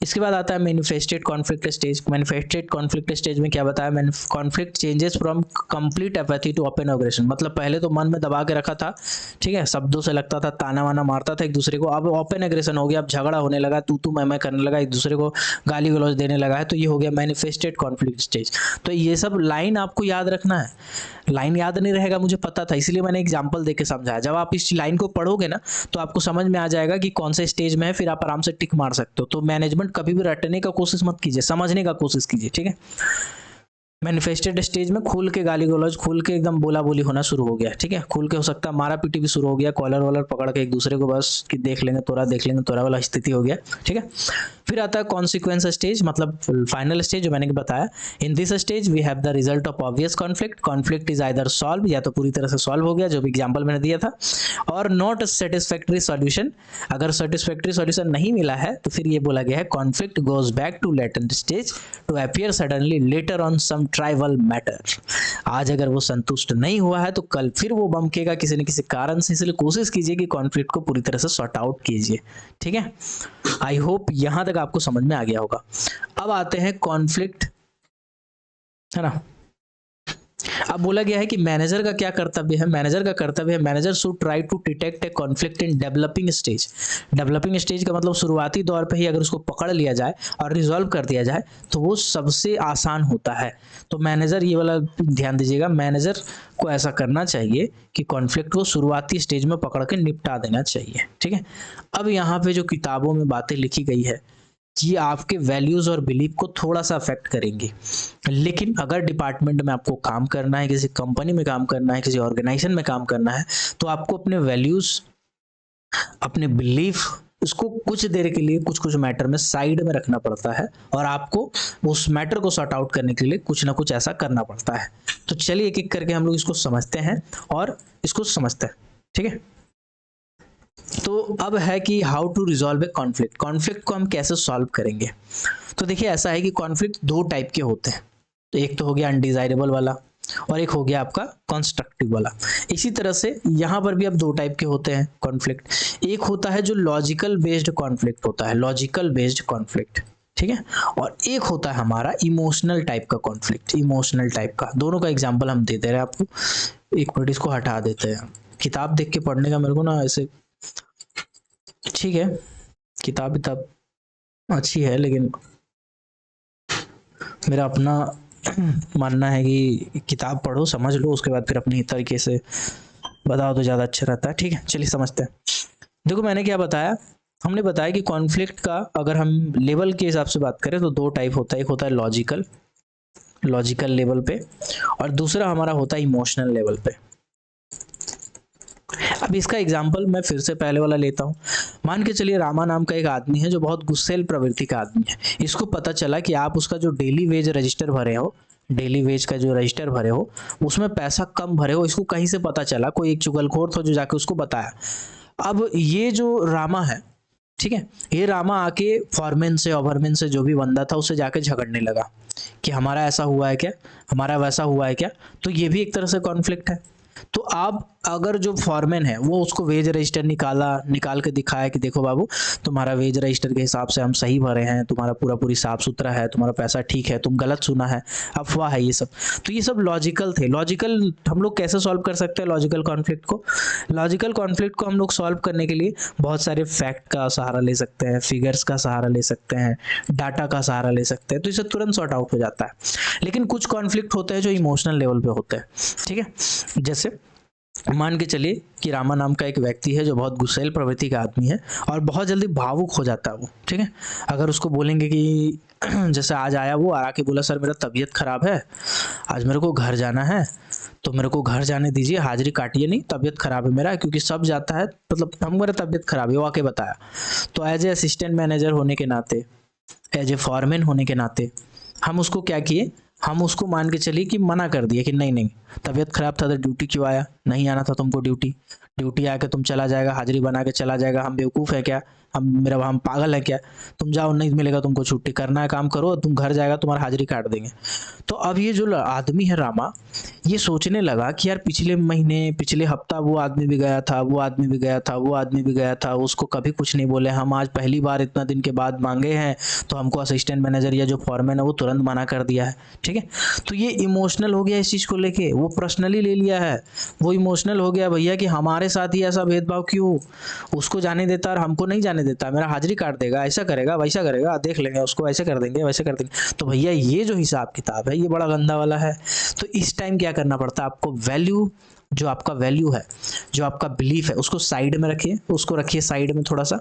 इसके बाद आता है manifested conflict stage. Manifested conflict stage में क्या बताया, conflict changes from complete apathy to open aggression, मतलब पहले तो मन में दबा के रखा था, ठीक है, शब्दों से लगता था, ताना वाना मारता था एक दूसरे को, अब ओपन एग्रेशन हो गया, अब झगड़ा होने लगा, तू मैं करने लगा, एक दूसरे को गाली गलौज देने लगा है, तो ये हो गया मैनिफेस्टेड कॉन्फ्लिक्ट स्टेज। तो ये सब लाइन आपको याद रखना है, लाइन याद नहीं रहेगा, मुझे पता था, इसलिए मैंने एग्जाम्पल देके समझाया। जब आप इस लाइन को पढ़ोगे ना तो आपको समझ में आ जाएगा कि कौन से स्टेज में है, फिर आप आराम से टिक मार सकते हो। तो मैनेजमेंट कभी भी रटने का कोशिश मत कीजिए, समझने का कोशिश कीजिए, ठीक है। मैनिफेस्टेड स्टेज में खुल के गाली गलौज, खुल के एकदम बोला बोली होना शुरू हो गया, ठीक है, खुल के हो सकता है मारा पीटी भी शुरू हो गया, कॉलर वॉलर पकड़ के एक दूसरे को बस कि देख लेंगे तोरा वाला स्थिति हो गया, ठीक है। फिर आता है कॉन्सिक्वेंस स्टेज, मतलब फाइनल स्टेज जो मैंने बताया। In this stage we have the result of obvious conflict, conflict is either solve, या तो पूरी तरह से सॉल्व हो गया जो भी एग्जाम्पल मैंने दिया था, और नॉट सेटिस्फैक्ट्री सॉल्यूशन, अगर सेटिस्फैक्ट्री सॉल्यूशन नहीं मिला है तो फिर ये बोला गया है conflict goes back to latent stage to appear suddenly later on some trivial matter. आज अगर वो संतुष्ट नहीं हुआ है तो कल फिर वो बमकेगा किसी न किसी कारण से, इसलिए कोशिश कीजिए कि कॉन्फ्लिक्ट को पूरी तरह से सॉर्ट आउट कीजिए, ठीक है। आई होप यहां तक आपको समझ में आ गया होगा। अब आते हैं कॉन्फ्लिक्ट, है ना। अब बोला गया है कि मैनेजर का क्या कर्तव्य है, manager should try to detect a conflict in developing stage. Developing stage का मतलब शुरुआती दौर पे ही अगर उसको पकड़ लिया जाए और रिजॉल्व कर दिया जाए तो वो सबसे आसान होता है। तो मैनेजर, ये वाला ध्यान दीजिएगा, मैनेजर को ऐसा करना चाहिए कि कॉन्फ्लिक्ट को शुरुआती स्टेज में पकड़ के निपटा देना चाहिए, ठीक है। अब यहाँ पे जो किताबों में बातें लिखी गई है ये आपके वैल्यूज और बिलीफ को थोड़ा सा अफेक्ट करेंगी, लेकिन अगर डिपार्टमेंट में आपको काम करना है, किसी कंपनी में काम करना है, किसी ऑर्गेनाइजेशन में काम करना है, तो आपको अपने वैल्यूज, अपने बिलीफ, उसको कुछ देर के लिए कुछ मैटर में साइड में रखना पड़ता है, और आपको उस मैटर को सॉर्ट आउट करने के लिए कुछ ना कुछ ऐसा करना पड़ता है। तो चलिए एक एक करके हम लोग इसको समझते हैं और इसको समझते हैं, ठीक है। तो अब है कि how to resolve a conflict, conflict को हम कैसे सॉल्व करेंगे। तो देखिए ऐसा है कि कॉन्फ्लिक्ट दो टाइप के होते हैं, तो एक तो हो गया अनडिजायरेबल वाला और एक हो गया आपका कंस्ट्रक्टिव वाला। इसी तरह से यहाँ पर भी अब दो टाइप के होते हैं कॉन्फ्लिक्ट। एक होता है जो लॉजिकल बेस्ड कॉन्फ्लिक्ट होता है, लॉजिकल बेस्ड कॉन्फ्लिक्ट, ठीक है, और एक होता है हमारा इमोशनल टाइप का कॉन्फ्लिक्ट, इमोशनल टाइप का। दोनों का एग्जाम्पल हम दे दे रहे हैं आपको। एक मिनट इसको हटा देते हैं, किताब देख के पढ़ने का मेरे को ना ऐसे, ठीक है, किताब अच्छी है लेकिन मेरा अपना मानना है कि किताब पढ़ो, समझ लो, उसके बाद फिर अपनी तरीके से बताओ तो ज़्यादा अच्छा रहता है, ठीक है। चलिए समझते हैं। देखो मैंने क्या बताया, हमने बताया कि कॉन्फ्लिक्ट का अगर हम लेवल के हिसाब से बात करें तो दो टाइप होता है, एक होता है लॉजिकल लेवल पे, और दूसरा हमारा होता है इमोशनल लेवल पे। अब इसका एग्जाम्पल मैं फिर से पहले वाला लेता हूँ। मान के चलिए रामा नाम का एक आदमी है जो बहुत गुस्सैल प्रवृत्ति का आदमी है। इसको पता चला कि आप उसका जो डेली वेज रजिस्टर भरे हो, डेली वेज का जो रजिस्टर भरे हो उसमें पैसा कम भरे हो, इसको कहीं से पता चला, कोई एक चुगलखोर था जो जाके उसको बताया। अब ये जो रामा है, ठीक है, ये रामा आके फॉरमैन से, ओवरमैन से, जो भी बंदा था उससे जाके झगड़ने लगा कि हमारा ऐसा हुआ है क्या, हमारा वैसा हुआ है क्या। तो ये भी एक तरह से कॉन्फ्लिक्ट है। तो आप अगर जो फॉरमैन है वो उसको वेज रजिस्टर निकाल के दिखाया कि देखो बाबू तुम्हारा वेज रजिस्टर के हिसाब से हम सही भरे हैं, तुम्हारा पूरी साफ सुथरा है, तुम्हारा पैसा ठीक है, तुम गलत सुना है, अफवाह है ये सब। तो ये सब लॉजिकल थे। लॉजिकल हम लोग कैसे सॉल्व कर सकते हैं लॉजिकल कॉन्फ्लिक्ट को? लॉजिकल कॉन्फ्लिक्ट को हम लोग सॉल्व करने के लिए बहुत सारे फैक्ट का सहारा ले सकते हैं, फिगर्स का सहारा ले सकते हैं, डाटा का सहारा ले सकते हैं, तो इससे तुरंत सॉर्ट आउट हो जाता है। लेकिन कुछ कॉन्फ्लिक्ट होते हैं जो इमोशनल लेवल पे होते हैं, ठीक है। जैसे मान के चलिए कि रामा नाम का एक व्यक्ति है जो बहुत गुस्सैल प्रवृत्ति का आदमी है और बहुत जल्दी भावुक हो जाता है वो, ठीक है। अगर उसको बोलेंगे कि जैसे आज आया वो आके बोला सर मेरा तबीयत खराब है, आज मेरे को घर जाना है, तो मेरे को घर जाने दीजिए, हाजिरी काटिए नहीं, तबीयत खराब है मेरा, क्योंकि सब जाता है, मतलब हम मेरा तबीयत खराब है वो आके बताया। तो एज ए असिस्टेंट मैनेजर होने के नाते, एज ए फॉरमैन होने के नाते हम उसको क्या किए, हम उसको मान के चलिए कि मना कर दिए कि नहीं नहीं, तबीयत खराब था तो ड्यूटी क्यों आया, नहीं आना था तुमको ड्यूटी, ड्यूटी आके तुम चला जाएगा, हाजिरी बना के चला जाएगा, हम बेवकूफ़ है क्या, हम पागल है क्या, तुम जाओ, नहीं मिलेगा तुमको छुट्टी, करना है काम करो, तुम घर जाएगा तुम्हारा हाजिरी काट देंगे। तो अब ये जो आदमी है रामा, ये सोचने लगा कि यार पिछले महीने, पिछले हफ्ता वो आदमी भी गया था, वो आदमी भी गया था, वो आदमी भी गया था, उसको कभी कुछ नहीं बोले, हम आज पहली बार इतना दिन के बाद मांगे हैं, तो हमको असिस्टेंट मैनेजर या जो फॉरमैन है वो तुरंत मना कर दिया है, ठीक है। तो ये इमोशनल हो गया इस चीज़ को लेके, वो पर्सनली ले लिया है, वो इमोशनल हो गया भैया कि हमारे साथ ही ऐसा भेदभाव क्यों, उसको जाने देता और हमको नहीं जाने देता, मेरा हाजिरी काट देगा, ऐसा करेगा वैसा करेगा, देख लेंगे उसको, ऐसे कर देंगे वैसे कर देंगे। तो भैया ये जो हिसाब किताब है ये बड़ा गंदा वाला है। तो इस टाइम क्या करना पड़ता है आपको, वैल्यू, जो आपका वैल्यू है, जो आपका बिलीफ है, उसको साइड में रखिए, उसको रखिए साइड में थोड़ा सा,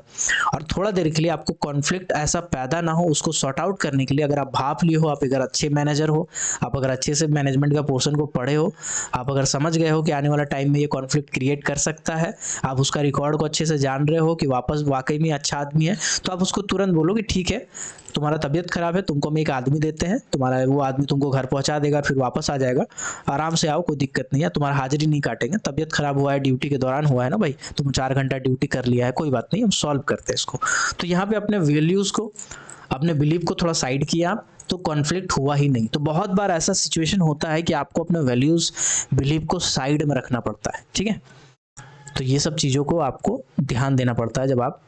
और थोड़ा देर के लिए आपको कॉन्फ्लिक्ट ऐसा पैदा ना हो, उसको सॉर्ट आउट करने के लिए, अगर आप भाप लिए हो, आप अगर अच्छे मैनेजर हो, आप अगर अच्छे से मैनेजमेंट का पोर्शन को पढ़े हो, आप अगर समझ गए हो कि आने वाला टाइम में ये कॉन्फ्लिक्ट क्रिएट कर सकता है, आप उसका रिकॉर्ड को अच्छे से जान रहे हो कि वापस वाकई में अच्छा आदमी है, तो आप उसको तुरंत बोलो कि ठीक है, तुम्हारा तबीयत खराब है, तुमको हम एक आदमी देते हैं, तुम्हारा वो आदमी तुमको घर पहुंचा देगा, फिर वापस आ जाएगा, आराम से आओ, कोई दिक्कत नहीं है, तुम्हारा हाजिरी नहीं काटेंगे, तबीयत खराब हुआ है, ड्यूटी के दौरान हुआ है ना भाई, तुम 4 घंटा ड्यूटी कर लिया है, कोई बात नहीं, हम सॉल्व करते हैं इसको। तो यहाँ पे अपने वैल्यूज़ को, अपने बिलीव को थोड़ा साइड किया आप, तो कॉन्फ्लिक्ट हुआ ही नहीं। तो बहुत बार ऐसा सिचुएशन होता है कि आपको अपने वैल्यूज़, बिलीव को साइड में रखना पड़ता है, ठीक है। तो ये सब चीज़ों को आपको ध्यान देना पड़ता है जब आप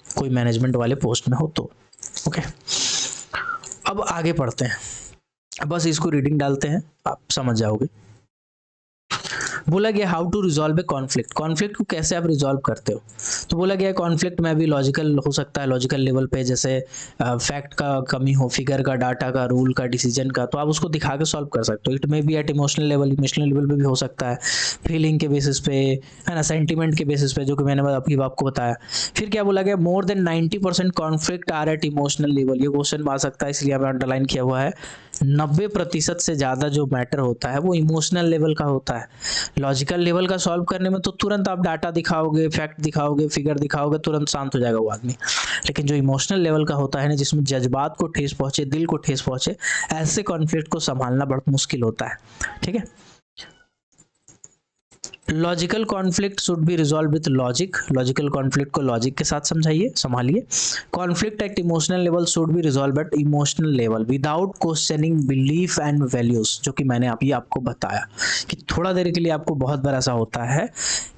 कोई मैनेजमेंट वाले पोस्ट में हो तो। ओके, अब आगे पढ़ते हैं, बस इसको रीडिंग डालते हैं, आप समझ जाओगे। बोला गया how to resolve a conflict, conflict को कैसे आप रिजॉल्व करते हो। तो बोला गया कॉन्फ्लिक्ट में भी लॉजिकल हो सकता है, लॉजिकल लेवल पे, जैसे फैक्ट का कमी हो, फिगर का, डाटा का, रूल का, डिसीजन का, तो आप उसको दिखा के सॉल्व कर सकते हो। इट में भी at emotional level, emotional level पे भी हो सकता है, फीलिंग के बेसिस पे, है ना, सेंटिमेंट के बेसिस पे, जो कि मैंने आपको बताया। फिर क्या बोला गया, more than 90% conflict are at emotional level, ये क्वेश्चन आ सकता है, इसलिए हमें अंडरलाइन किया हुआ है। 90% से ज़्यादा जो मैटर होता है वो इमोशनल लेवल का होता है। लॉजिकल लेवल का सॉल्व करने में तो तुरंत आप डाटा दिखाओगे, फैक्ट दिखाओगे, फिगर दिखाओगे, तुरंत शांत हो जाएगा वो आदमी। लेकिन जो इमोशनल लेवल का होता है ना, जिसमें जज्बात को ठेस पहुंचे, दिल को ठेस पहुंचे, ऐसे कॉन्फ्लिक्ट को संभालना बहुत मुश्किल होता है, ठीक है। Logical conflict should be resolve with logic, logical conflict को लॉजिक के साथ समझाइए, संभालिए। Conflict at emotional level should be resolve at emotional level without questioning belief and values, जो कि मैंने अभी आपको बताया कि थोड़ा देर के लिए आपको बहुत बार ऐसा होता है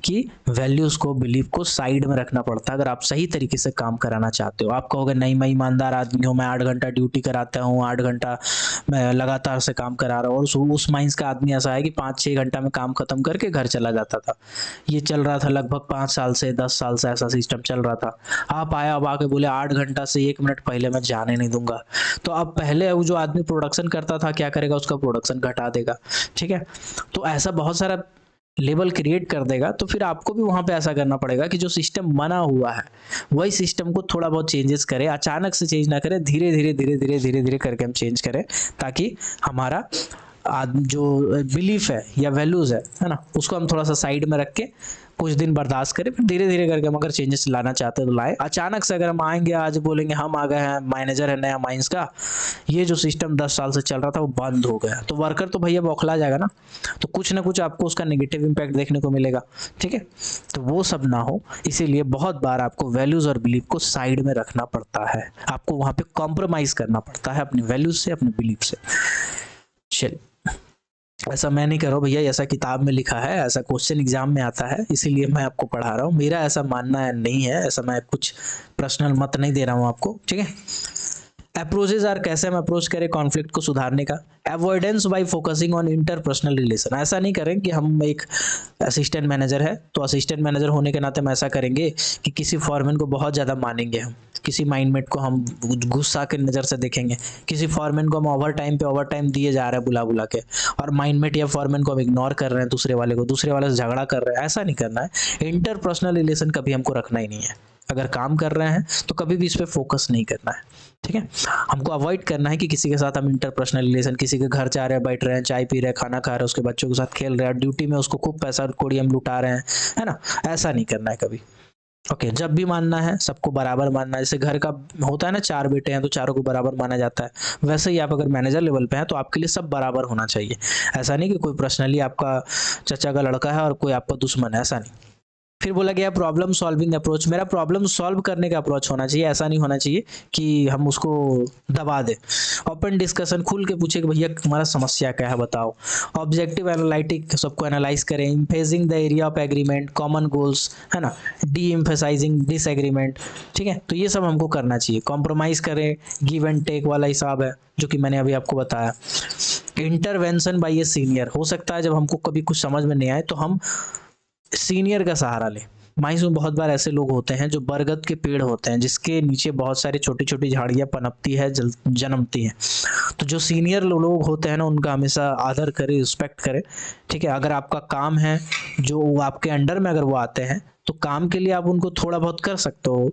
कि वैल्यूज को, बिलीफ को साइड में रखना पड़ता है अगर आप सही तरीके से काम कराना चाहते हो। आप कहोगे नहीं मैं ईमानदार आदमी हूँ, मैं 8 घंटा ड्यूटी कराता हूँ, 8 घंटा मैं लगातार से काम करा रहा हूँ, और उस माइंस का आदमी ऐसा है कि 5-6 घंटा में काम खत्म करके घर चला जाता था। ये चल रहा था लगभग 5 साल से, 10 साल से ऐसा सिस्टम चल रहा था। आप आया, अब आके बोले 8 घंटा से 1 मिनट पहले मैं जाने नहीं दूंगा, तो अब पहले वो जो आदमी प्रोडक्शन करता था क्या करेगा, उसका प्रोडक्शन घटा देगा, ठीक है। तो ऐसा बहुत सारा लेवल क्रिएट कर देगा, तो फिर आपको भी वहां पे ऐसा करना पड़ेगा कि जो सिस्टम बना हुआ है वही सिस्टम को थोड़ा बहुत चेंजेस करें, अचानक से चेंज ना करें, धीरे धीरे धीरे धीरे धीरे धीरे करके हम चेंज करें, ताकि हमारा जो बिलीफ है या वैल्यूज है ना, उसको हम थोड़ा सा साइड में रख के कुछ दिन बर्दाश्त करें, फिर धीरे धीरे करके हम अगर चेंजेस लाना चाहते हैं तो लाए। अचानक से अगर हम आएंगे, आज बोलेंगे हम आ गए हैं, मैनेजर है नया माइंस का, ये जो सिस्टम 10 साल से चल रहा था वो बंद हो गया, तो वर्कर तो भैया बौखला जाएगा ना, तो कुछ ना कुछ आपको उसका नेगेटिव इम्पैक्ट देखने को मिलेगा, ठीक है। तो वो सब ना हो, इसीलिए बहुत बार आपको वैल्यूज और बिलीफ को साइड में रखना पड़ता है, आपको वहां पे कॉम्प्रोमाइज करना पड़ता है अपनी वैल्यूज से, अपने बिलीफ से। चलिए, ऐसा मैं नहीं कर रहा हूँ भैया, ऐसा किताब में लिखा है, ऐसा क्वेश्चन एग्जाम में आता है, इसीलिए मैं आपको पढ़ा रहा हूँ, मेरा ऐसा मानना है नहीं है, ऐसा मैं कुछ पर्सनल मत नहीं दे रहा हूँ आपको, ठीक है। अप्रोचेज आर, कैसे हम अप्रोच करें कॉन्फ्लिक्ट को सुधारने का। Avoidance bye focusing on interpersonal relation, ऐसा नहीं करें कि हम एक असिस्टेंट मैनेजर है तो असिस्टेंट मैनेजर होने के नाते हम ऐसा करेंगे कि किसी फॉरमैन को बहुत ज़्यादा मानेंगे, हम किसी माइंडमेट को हम गुस्सा के नज़र से देखेंगे, किसी फॉरमैन को हम ओवर टाइम दिए जा रहे हैं बुला बुला के, और माइंडमेट या फॉरमैन को हम इग्नोर कर रहे हैं, दूसरे वाले से झगड़ा कर रहे हैं, ऐसा नहीं करना है। इंटरपर्सनल रिलेशन कभी हमको रखना ही नहीं है। अगर काम कर रहे हैं तो कभी भी इस पे फोकस नहीं करना है, ठीक है। हमको अवॉइड करना है कि किसी के साथ हम इंटरपर्सनल रिलेशन, किसी के घर जा रहे हैं, बैठ रहे हैं, चाय पी रहे हैं, खाना खा रहे हैं, उसके बच्चों के साथ खेल रहे हैं, ड्यूटी में उसको खूब पैसा कौड़ी हम लुटा रहे हैं, है ना, ऐसा नहीं करना है कभी। ओके, जब भी मानना है सबको बराबर मानना है। जैसे घर का होता है ना, 4 बेटे हैं तो चारों को बराबर माना जाता है, वैसे ही आप अगर मैनेजर लेवल पे हैं तो आपके लिए सब बराबर होना चाहिए। ऐसा नहीं कि कोई पर्सनली आपका चचा का लड़का है और कोई आपका दुश्मन है, ऐसा नहीं। फिर बोला गया प्रॉब्लम सॉल्विंग अप्रोच, मेरा प्रॉब्लम सॉल्व करने का अप्रोच होना चाहिए, ऐसा नहीं होना चाहिए कि हम उसको दबा दें। ओपन डिस्कशन, खुल के पूछे कि भैया तुम्हारा समस्या क्या है बताओ। ऑब्जेक्टिव एनालिटिक, सबको एनालाइज करें। Emphasising the area of agreement, common goals, है ना, डी एम्फेसाइजिंग डिसएग्रीमेंट, ठीक है। तो ये सब हमको करना चाहिए। कॉम्प्रोमाइज़ करें, गिव एंड टेक वाला हिसाब है जो कि मैंने अभी आपको बताया। इंटरवेंशन बाय ए सीनियर, हो सकता है जब हमको कभी कुछ समझ में नहीं आए तो हम सीनियर का सहारा लें। माइंस में बहुत बार ऐसे लोग होते हैं जो बरगद के पेड़ होते हैं जिसके नीचे बहुत सारी छोटी छोटी झाड़ियाँ पनपती है, जन्मती हैं। तो जो सीनियर लोग होते हैं ना, उनका हमेशा आदर करें, रिस्पेक्ट करें, ठीक है। अगर आपका काम है जो आपके अंडर में अगर वो आते हैं तो काम के लिए आप उनको थोड़ा बहुत कर सकते हो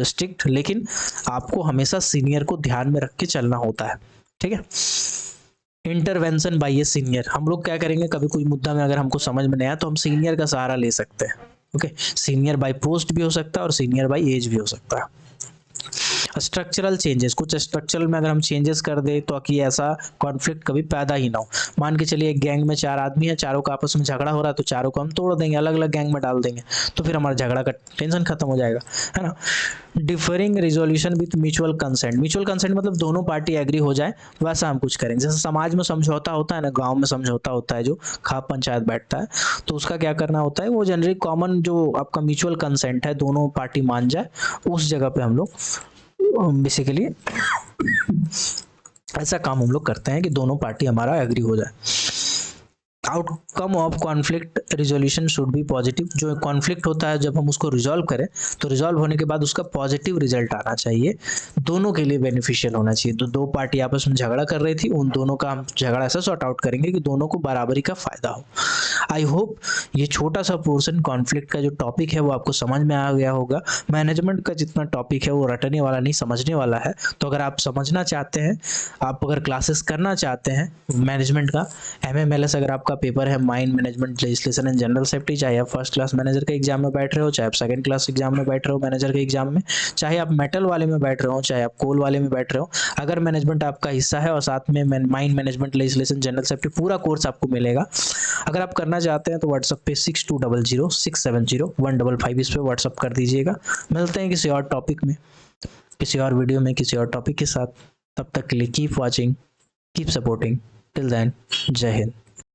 स्ट्रिक्ट, लेकिन आपको हमेशा सीनियर को ध्यान में रख के चलना होता है, ठीक है। इंटरवेंशन बाय ए सीनियर, हम लोग क्या करेंगे, कभी कोई मुद्दा में अगर हमको समझ में नहीं आया तो हम सीनियर का सहारा ले सकते हैं। ओके, सीनियर बाय पोस्ट भी हो सकता है और सीनियर बाय एज भी हो सकता है। स्ट्रक्चरल चेंजेस, कुछ स्ट्रक्चरल में अगर हम चेंजेस कर दे तो कि ऐसा कॉन्फ्लिक्ट कभी पैदा ही ना हो। मान के चलिए एक गैंग में 4 आदमी है, चारों का आपस में झगड़ा हो रहा है तो चारों को हम तोड़ देंगे, अलग अलग गैंग में डाल देंगे, तो फिर हमारा झगड़ा का टेंशन खत्म हो जाएगा, है ना। Differing resolution with mutual consent, mutual consent मतलब दोनों पार्टी एग्री हो जाए, वैसा हम कुछ करेंगे। जैसे समाज में समझौता होता है ना, गांव में समझौता होता है, जो खाप पंचायत बैठता है, तो उसका क्या करना होता है, वो जनरली कॉमन जो आपका म्यूचुअल कंसेंट है, दोनों पार्टी मान जाए, उस जगह पे हम लोग बेसिकली ऐसा काम हम लोग करते हैं कि दोनों पार्टी हमारा एग्री हो जाए। Outcome of conflict resolution should be positive, जो कॉन्फ्लिक्ट होता है जब हम उसको रिजॉल्व करें तो रिजॉल्व होने के बाद उसका पॉजिटिव रिजल्ट आना चाहिए, दोनों के लिए बेनिफिशियल होना चाहिए। तो दो पार्टी आपस में झगड़ा कर रही थी, उन दोनों का हम झगड़ा ऐसा सॉर्ट आउट करेंगे कि दोनों को बराबरी का फायदा हो। आई होप ये छोटा सा पोर्शन कॉन्फ्लिक्ट का जो टॉपिक है वो आपको समझ में आ गया होगा। मैनेजमेंट का जितना टॉपिक है वो रटने वाला नहीं, समझने वाला है। तो अगर आप समझना चाहते हैं, आप अगर क्लासेस करना चाहते हैं मैनेजमेंट का, MMLS अगर आपका पेपर है, mind management legislation and general safety, चाहे आप फर्स्ट क्लास मैनेजर के एग्जाम में बैठ रहे हो, चाहे आप सेकंड क्लास एग्जाम में बैठ रहे हो मैनेजर के एग्जाम में, चाहे आप मेटल वाले में बैठ रहे हो, चाहे आप कोल वाले में बैठ रहे हो, अगर मैनेजमेंट आपका हिस्सा है और साथ में mind management legislation general safety पूरा कोर्स आपको मिलेगा। अगर आप करना चाहते हैं तो व्हाट्सएप पे 6200670155 इस पे व्हाट्सएप कर दीजिएगा। मिलते हैं किसी और टॉपिक में, किसी और वीडियो में, किसी और टॉपिक के साथ। तब तक के लिए keep watching, keep supporting, till then, Jai Hind.